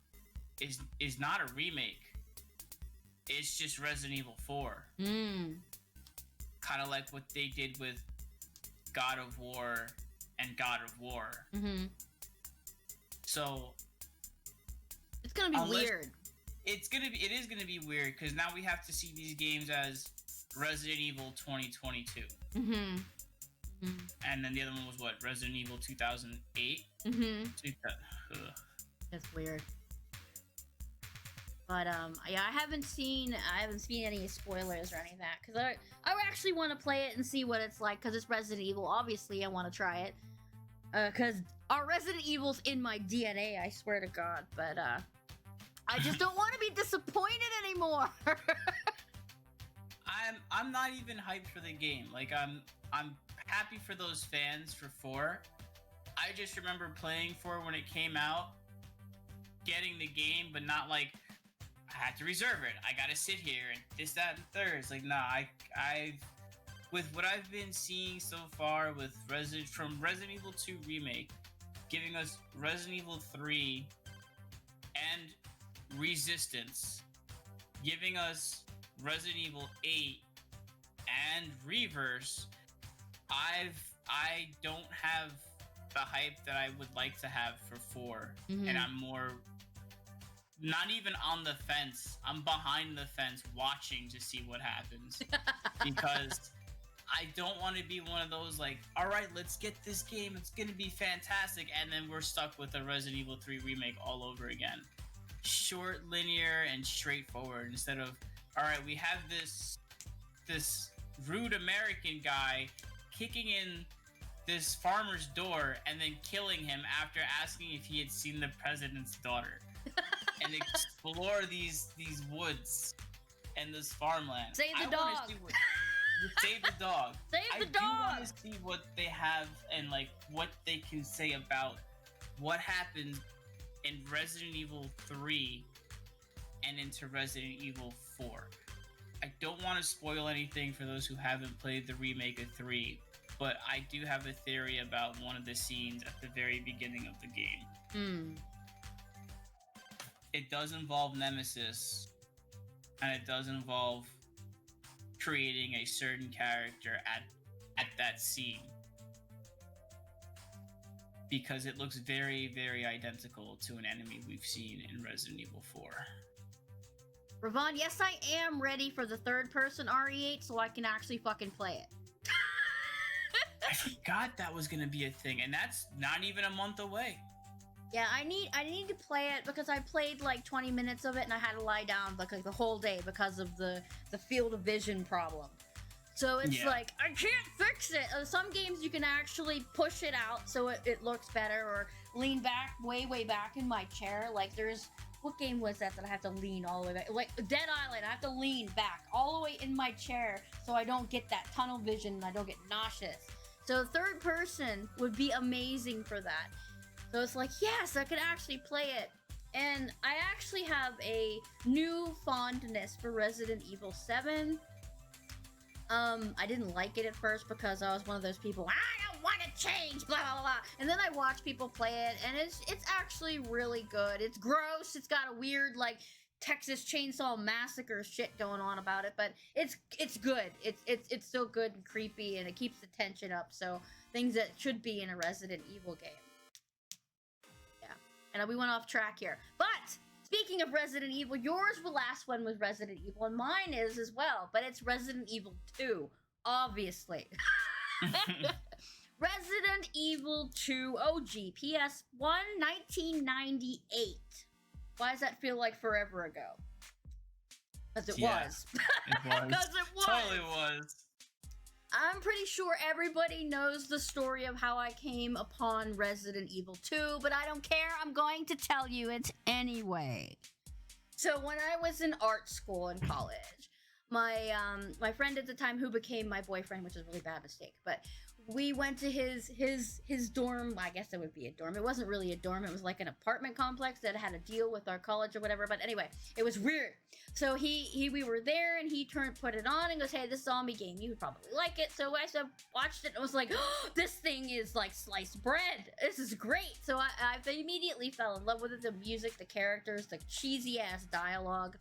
is not a remake. It's just Resident Evil 4. Kind of like what they did with God of War and God of War. So it's gonna be weird. It is gonna be weird because now we have to see these games as Resident Evil 2022. And then the other one was what? Resident Evil 2008. That's weird. But yeah, I haven't seen any spoilers or any of that because I actually want to play it and see what it's like because it's Resident Evil. Obviously, I want to try it because our Resident Evil's in my DNA. I swear to God, but I just don't want to be disappointed anymore. I'm not even hyped for the game. Like I'm happy for those fans for 4. I just remember playing 4 when it came out, getting the game, but not like I had to reserve it. I gotta sit here and this, that, and third. It's like, nah, I with what I've been seeing so far with Resident Evil 2 Remake, giving us Resident Evil 3 and Resistance, giving us Resident Evil 8 and Reverse, I don't have the hype that I would like to have for 4. And I'm more not even on the fence. I'm behind the fence watching to see what happens. Because I don't want to be one of those like, all right, let's get this game. It's going to be fantastic. And then we're stuck with a Resident Evil 3 remake all over again. Short, linear, and straightforward instead of, all right, we have this rude American guy kicking in this farmer's door and then killing him after asking if he had seen the president's daughter. And explore these woods and this farmland. Save the dog. Save the dog. Save the dog. I do want to see what they have and like what they can say about what happened in Resident Evil 3 and into Resident Evil 4. I don't want to spoil anything for those who haven't played the remake of 3, but I do have a theory about one of the scenes at the very beginning of the game. It does involve Nemesis, and it does involve creating a certain character at that scene. Because it looks very, very identical to an enemy we've seen in Resident Evil 4. Ravon, yes, I am ready for the third-person RE8 so I can actually fucking play it. I forgot that was gonna be a thing, and that's not even a month away. Yeah, I need to play it because I played like 20 minutes of it and I had to lie down like the whole day because of the field of vision problem. So it's like, I can't fix it. Some games you can actually push it out so it looks better or lean back, way back in my chair. Like there's what game was that I have to lean all the way back? Like Dead Island, I have to lean back all the way in my chair so I don't get that tunnel vision and I don't get nauseous. So third person would be amazing for that. So it's like, yes, I could actually play it. And I actually have a new fondness for Resident Evil 7. I didn't like it at first because I was one of those people, I don't want to change, blah, blah, blah. And then I watch people play it, and it's actually really good. It's gross. It's got a weird, like, Texas Chainsaw Massacre shit going on about it, but it's good. It's still good and creepy, and it keeps the tension up, so things that should be in a Resident Evil game. Yeah. And we went off track here. But speaking of Resident Evil, yours, the last one was Resident Evil, and mine is as well, but it's Resident Evil 2, obviously. Resident Evil 2 OG, PS1, 1998. Why does that feel like forever ago? Because it was. It was. Because it was. Totally was. I'm pretty sure everybody knows the story of how I came upon Resident Evil 2, but I don't care. I'm going to tell you it anyway. So when I was in art school in college, my friend at the time, who became my boyfriend, which is a really bad mistake, but we went to his dorm. I guess it would be a dorm. It wasn't really a dorm. It was like an apartment complex that had a deal with our college or whatever. But anyway, it was weird. So we were there, and he put it on and goes, "Hey, this zombie game, you would probably like it." So I watched it and was like, "Oh, this thing is like sliced bread. This is great." So I immediately fell in love with it. The music, the characters, the cheesy ass dialogue.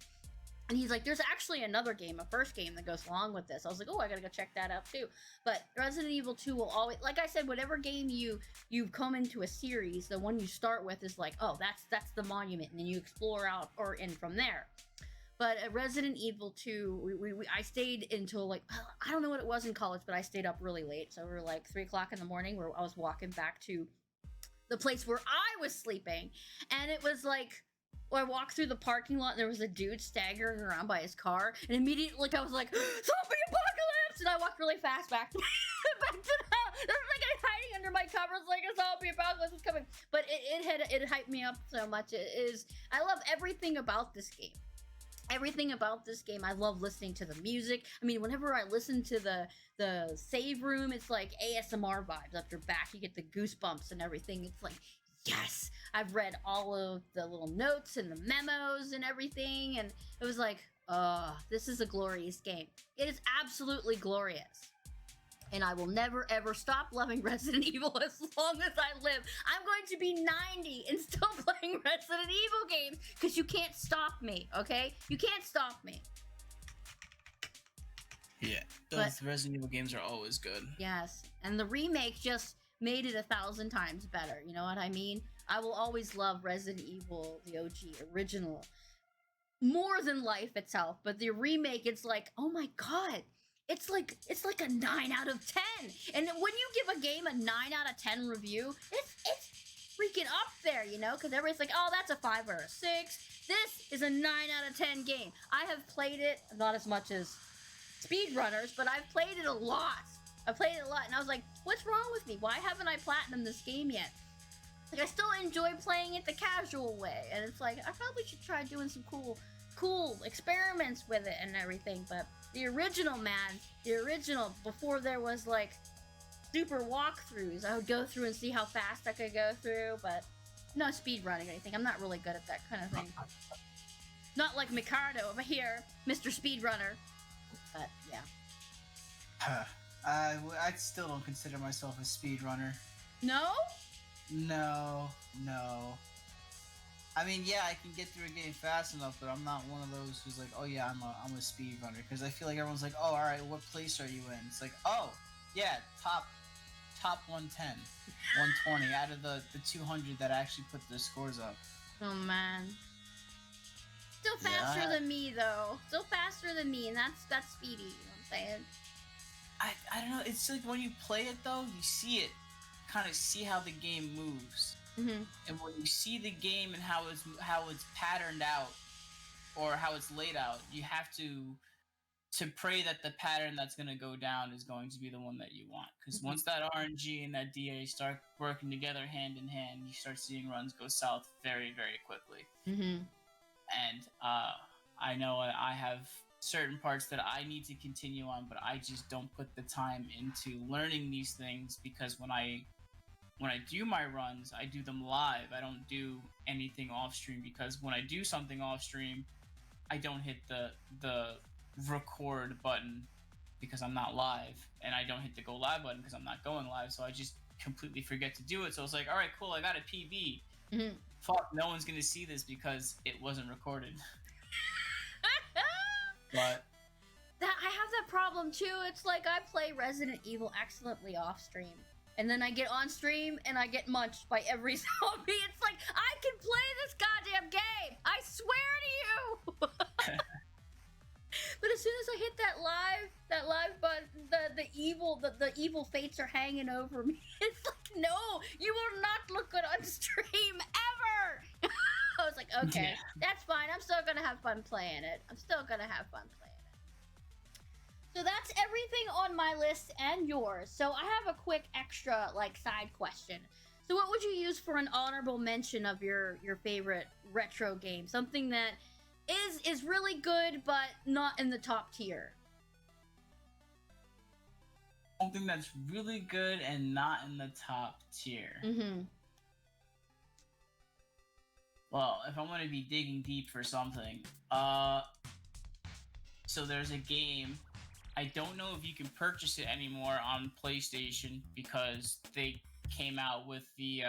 And he's like, there's actually another game, a first game that goes along with this. I was like, oh, I gotta go check that out too. But Resident Evil 2 will always, like I said, whatever game you come into a series, the one you start with is like, oh, that's the monument, and then you explore out or in from there. But at Resident Evil 2, I stayed until like, I don't know what it was in college, but I stayed up really late. So we were like 3 o'clock in the morning where I was walking back to the place where I was sleeping. And it was like, I walked through the parking lot and there was a dude staggering around by his car, and immediately I was like, zombie apocalypse! And I walked really fast back to the house. There was like a hiding under my covers like a zombie apocalypse was coming. But it hyped me up so much. I love everything about this game. Everything about this game. I love listening to the music. I mean, whenever I listen to the save room, it's like ASMR vibes up your back. You get the goosebumps and everything. It's like, yes, I've read all of the little notes and the memos and everything, and it was like, this is a glorious game. It is absolutely glorious. And I will never, ever stop loving Resident Evil as long as I live. I'm going to be 90 and still playing Resident Evil games, because you can't stop me, okay? You can't stop me. Yeah, those Resident Evil games are always good. Yes, and the remake just made it 1,000 times better. You know what I mean? I will always love Resident Evil, the OG original, more than life itself. But the remake, it's like, oh my god, it's like a 9 out of 10. And when you give a game a 9 out of 10 review, it's freaking up there, you know? Because everybody's like, oh, that's a 5 or a 6. This is a 9 out of 10 game. I have played it, not as much as speedrunners, but I've played it a lot. I played it a lot, and I was like, what's wrong with me? Why haven't I platinumed this game yet? Like, I still enjoy playing it the casual way, and it's like, I probably should try doing some cool experiments with it and everything, but the original, man, before there was, like, super walkthroughs, I would go through and see how fast I could go through, but no speedrunning or anything. I'm not really good at that kind of thing. Not like M3rcado over here, Mr. Speedrunner, but, yeah. I still don't consider myself a speedrunner. No? No. I mean, yeah, I can get through a game fast enough, but I'm not one of those who's like, oh yeah, I'm a speedrunner, because I feel like everyone's like, oh, all right, what place are you in? It's like, oh, yeah, top 110, 120 out of the 200 that actually put their scores up. Oh man. Still faster than me though. Still faster than me, and that's speedy. You know what I'm saying? I don't know. It's like when you play it though, you see it, kind of see how the game moves, and when you see the game and how it's patterned out, or how it's laid out, you have to pray that the pattern that's gonna go down is going to be the one that you want. Because once that RNG and that DA start working together hand in hand, you start seeing runs go south very, very quickly. and I know I have certain parts that I need to continue on, but I just don't put the time into learning these things, because when I do my runs, I do them live. I don't do anything off stream, because when I do something off stream, I don't hit the record button because I'm not live, and I don't hit the go live button because I'm not going live. So I just completely forget to do it. So it's like, all right, cool, I got a PB. Mm-hmm. Fuck, no one's gonna see this because it wasn't recorded. But I have that problem too. It's like I play Resident Evil accidentally off stream, and then I get on stream and I get munched by every zombie. It's like, I can play this goddamn game, I swear to you. But as soon as I hit that live button, the evil fates are hanging over me. It's like, no, you will not look good on stream ever. I was like, okay, that's fine. I'm still gonna have fun playing it. So that's everything on my list and yours. So I have a quick extra side question. So what would you use for an honorable mention of your favorite retro game? Something that is really good but not in the top tier. something that's really good and not in the top tier. Mm-hmm. Well, if I'm gonna be digging deep for something, so there's a game. I don't know if you can purchase it anymore on PlayStation because they came out with the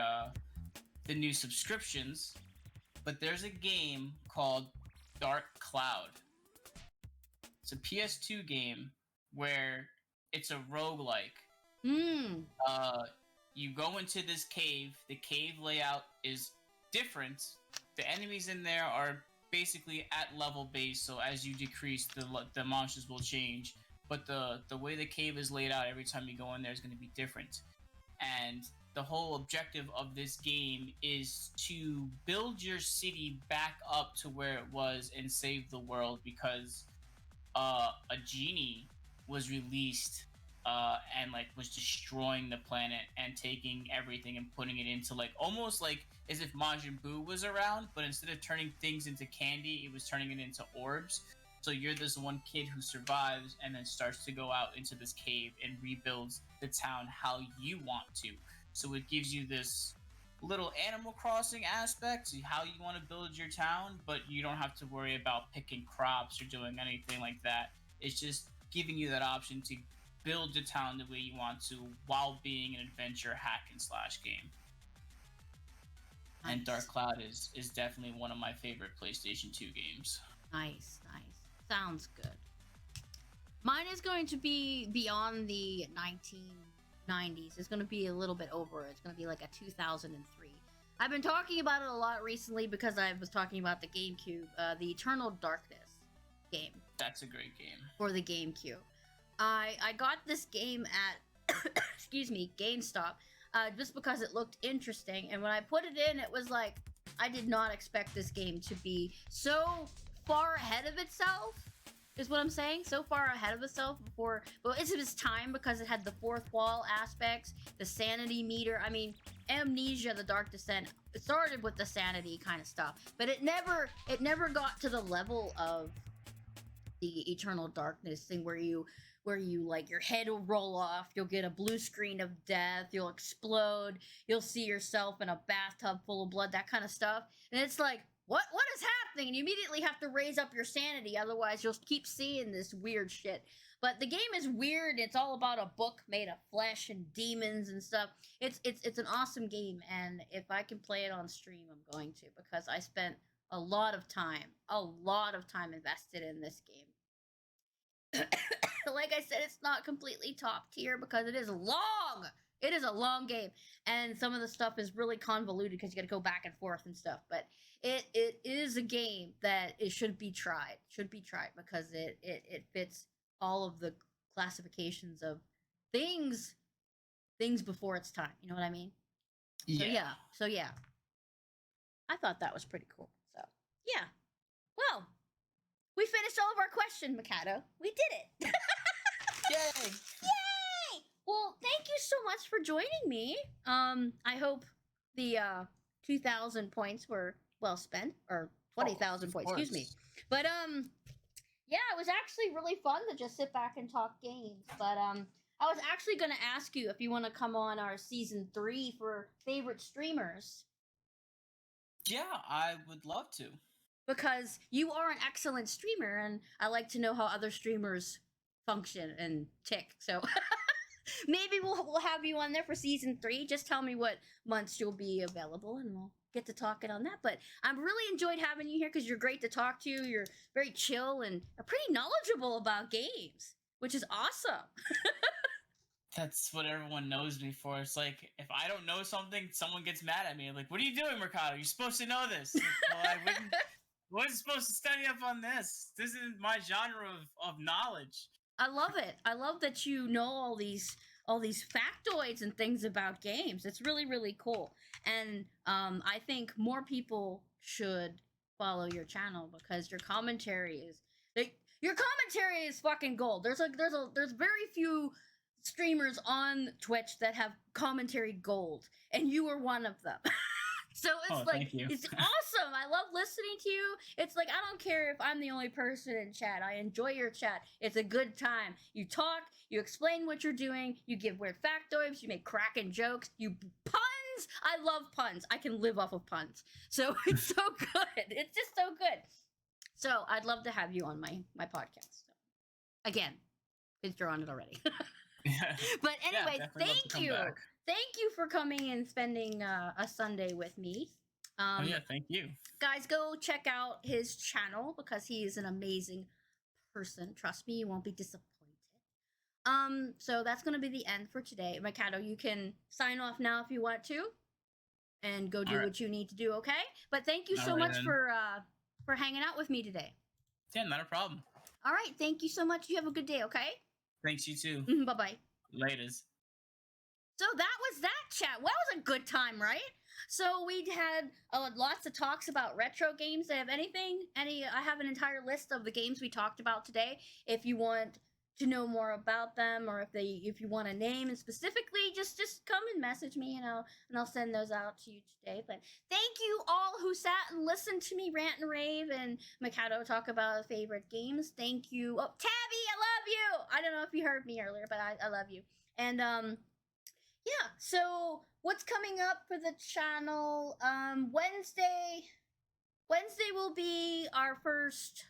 new subscriptions. But there's a game called Dark Cloud. It's a PS2 game where it's a roguelike. You go into this cave. The cave layout is different. The enemies in there are basically at level base, so as you decrease, the monsters will change. But the way the cave is laid out every time you go in there is going to be different. And the whole objective of this game is to build your city back up to where it was and save the world, because a genie was released and was destroying the planet and taking everything and putting it into almost as if Majin Buu was around, but instead of turning things into candy, it was turning it into orbs. So you're this one kid who survives and then starts to go out into this cave and rebuilds the town how you want to. So it gives you this little Animal Crossing aspect to how you want to build your town, but you don't have to worry about picking crops or doing anything like that. It's just giving you that option to build the town the way you want to while being an adventure hack and slash game. Nice. And Dark Cloud is definitely one of my favorite PlayStation 2 games. Nice. Sounds good. Mine is going to be beyond the 1990s. It's going to be a little bit over. It's going to be a 2003. I've been talking about it a lot recently because I was talking about the GameCube, the Eternal Darkness game. That's a great game. For the GameCube. I got this game at, excuse me, GameStop, just because it looked interesting. And when I put it in, it was I did not expect this game to be so far ahead of itself, is what I'm saying. So far ahead of itself it's of its time, because it had the fourth wall aspects, the sanity meter. I mean, Amnesia: The Dark Descent, it started with the sanity kind of stuff, but it never got to the level of the Eternal Darkness thing where you your head will roll off, you'll get a blue screen of death, you'll explode, you'll see yourself in a bathtub full of blood, that kind of stuff. And it's what is happening? And you immediately have to raise up your sanity, otherwise you'll keep seeing this weird shit. But the game is weird. It's all about a book made of flesh and demons and stuff. It's an awesome game, and if I can play it on stream, I'm going to, because I spent a lot of time invested in this game. Like I said, it's not completely top tier because it is long. It is a long game, and some of the stuff is really convoluted because you got to go back and forth and stuff. But it is a game that it should be tried. Because it fits all of the classifications of things before its time. You know what I mean? Yeah. So yeah. I thought that was pretty cool. So yeah. Well, we finished all of our questions, M3rcado. We did it. Yay! Yay! Well, thank you so much for joining me. I hope the 2,000 points were well spent, or 20,000 points, excuse me. But yeah, it was actually really fun to just sit back and talk games. But I was actually going to ask you if you want to come on our season 3 for favorite streamers. Yeah, I would love to. Because you are an excellent streamer, and I like to know how other streamers function and tick. So maybe we'll have you on there for season 3. Just tell me what months you'll be available, and we'll get to talking on that. But I've really enjoyed having you here because you're great to talk to. You're very chill and pretty knowledgeable about games, which is awesome. That's what everyone knows me for. It's like, if I don't know something, someone gets mad at me. Like, what are you doing, M3rcado? You're supposed to know this. Like, well, I wasn't supposed to study up on this. This isn't my genre of knowledge. I love it. I love that you know all these factoids and things about games. It's really, really cool. And I think more people should follow your channel because your commentary is fucking gold. There's very few streamers on Twitch that have commentary gold, and you are one of them. So it's it's awesome. I love listening to you. It's like, I don't care if I'm the only person in chat. I enjoy your chat. It's a good time. You talk, you explain what you're doing, you give weird factoids, you make cracking jokes, you puns. I love puns. I can live off of puns. So it's so good. It's just so good. So I'd love to have you on my podcast. So, again, since you're on it already. But anyway, thank you. Thank you for coming and spending a Sunday with me. Thank you. Guys, go check out his channel because he is an amazing person. Trust me, you won't be disappointed. So that's going to be the end for today. M3rcado, you can sign off now if you want to and go do what you need to do, okay? But thank you so much for hanging out with me today. Yeah, not a problem. All right, thank you so much. You have a good day, okay? Thanks, you too. Bye-bye. Laters. So that was that chat. Well, that was a good time, right? So we had lots of talks about retro games. I have I have an entire list of the games we talked about today. If you want to know more about them, or if you want a name and specifically, just come and message me, and I'll send those out to you today. But thank you all who sat and listened to me rant and rave and M3rcado talk about favorite games. Thank you. Oh, Tabby, I love you. I don't know if you heard me earlier, but I love you. And yeah, so what's coming up for the channel? Wednesday will be our first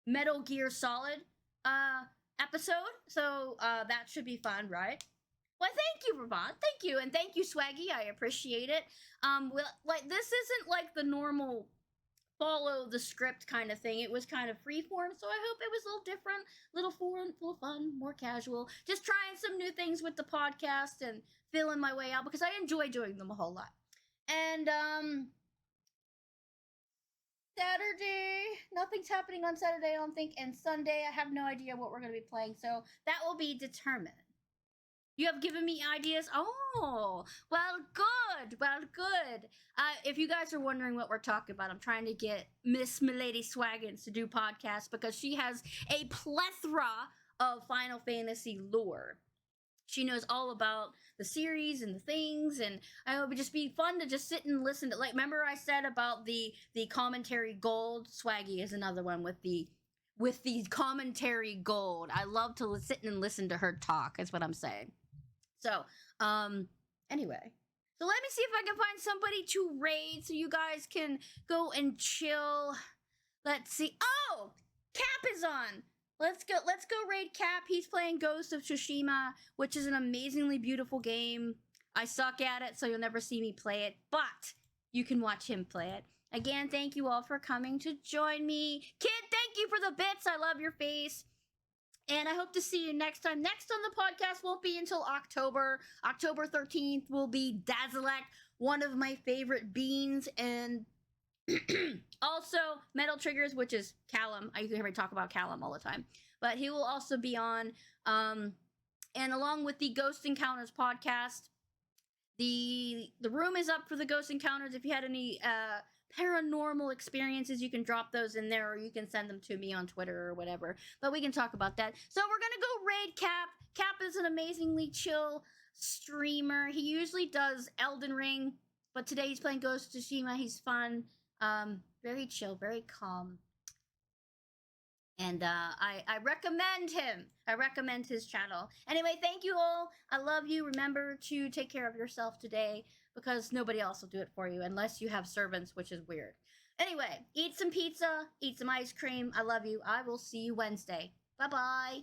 Metal Gear Solid episode, so that should be fun, right? Well, thank you, Ravon. Thank you, and thank you, Swaggy. I appreciate it. Well, like, this isn't like the normal follow the script kind of thing. It was kind of freeform, so I hope it was a little different, little fun, more casual. Just trying some new things with the podcast and feeling my way out because I enjoy doing them a whole lot. And Saturday, nothing's happening on Saturday, I don't think. And Sunday, I have no idea what we're going to be playing, so that will be determined. You have given me ideas? Oh, well, good. If you guys are wondering what we're talking about, I'm trying to get Miss Milady Swaggins to do podcasts because she has a plethora of Final Fantasy lore. She knows all about the series and the things, and it would just be fun to just sit and listen to. Like, remember I said about the commentary gold? Swaggy is another one with the commentary gold. I love to sit and listen to her talk, is what I'm saying. So, anyway. So let me see if I can find somebody to raid so you guys can go and chill. Let's see. Oh! Cap is on! Let's go raid Cap. He's playing Ghost of Tsushima, which is an amazingly beautiful game. I suck at it, so you'll never see me play it, but you can watch him play it. Again, thank you all for coming to join me. Kid, thank you for the bits. I love your face. And I hope to see you next time. Next on the podcast won't be until October. October 13th will be Dazalek, one of my favorite beans, and also Metal Triggers, which is Callum. You can hear me talk about Callum all the time. But he will also be on. And along with the Ghost Encounters podcast, the room is up for the Ghost Encounters. If you had any paranormal experiences, you can drop those in there, or you can send them to me on Twitter or whatever. But we can talk about that. So we're gonna go raid Cap. Cap is an amazingly chill streamer. He usually does Elden Ring, but today he's playing Ghost of Tsushima. He's fun. Very chill, very calm. And I recommend him. I recommend his channel. Anyway, thank you all. I love you. Remember to take care of yourself today because nobody else will do it for you unless you have servants, which is weird. Anyway, eat some pizza, eat some ice cream. I love you. I will see you Wednesday. Bye-bye.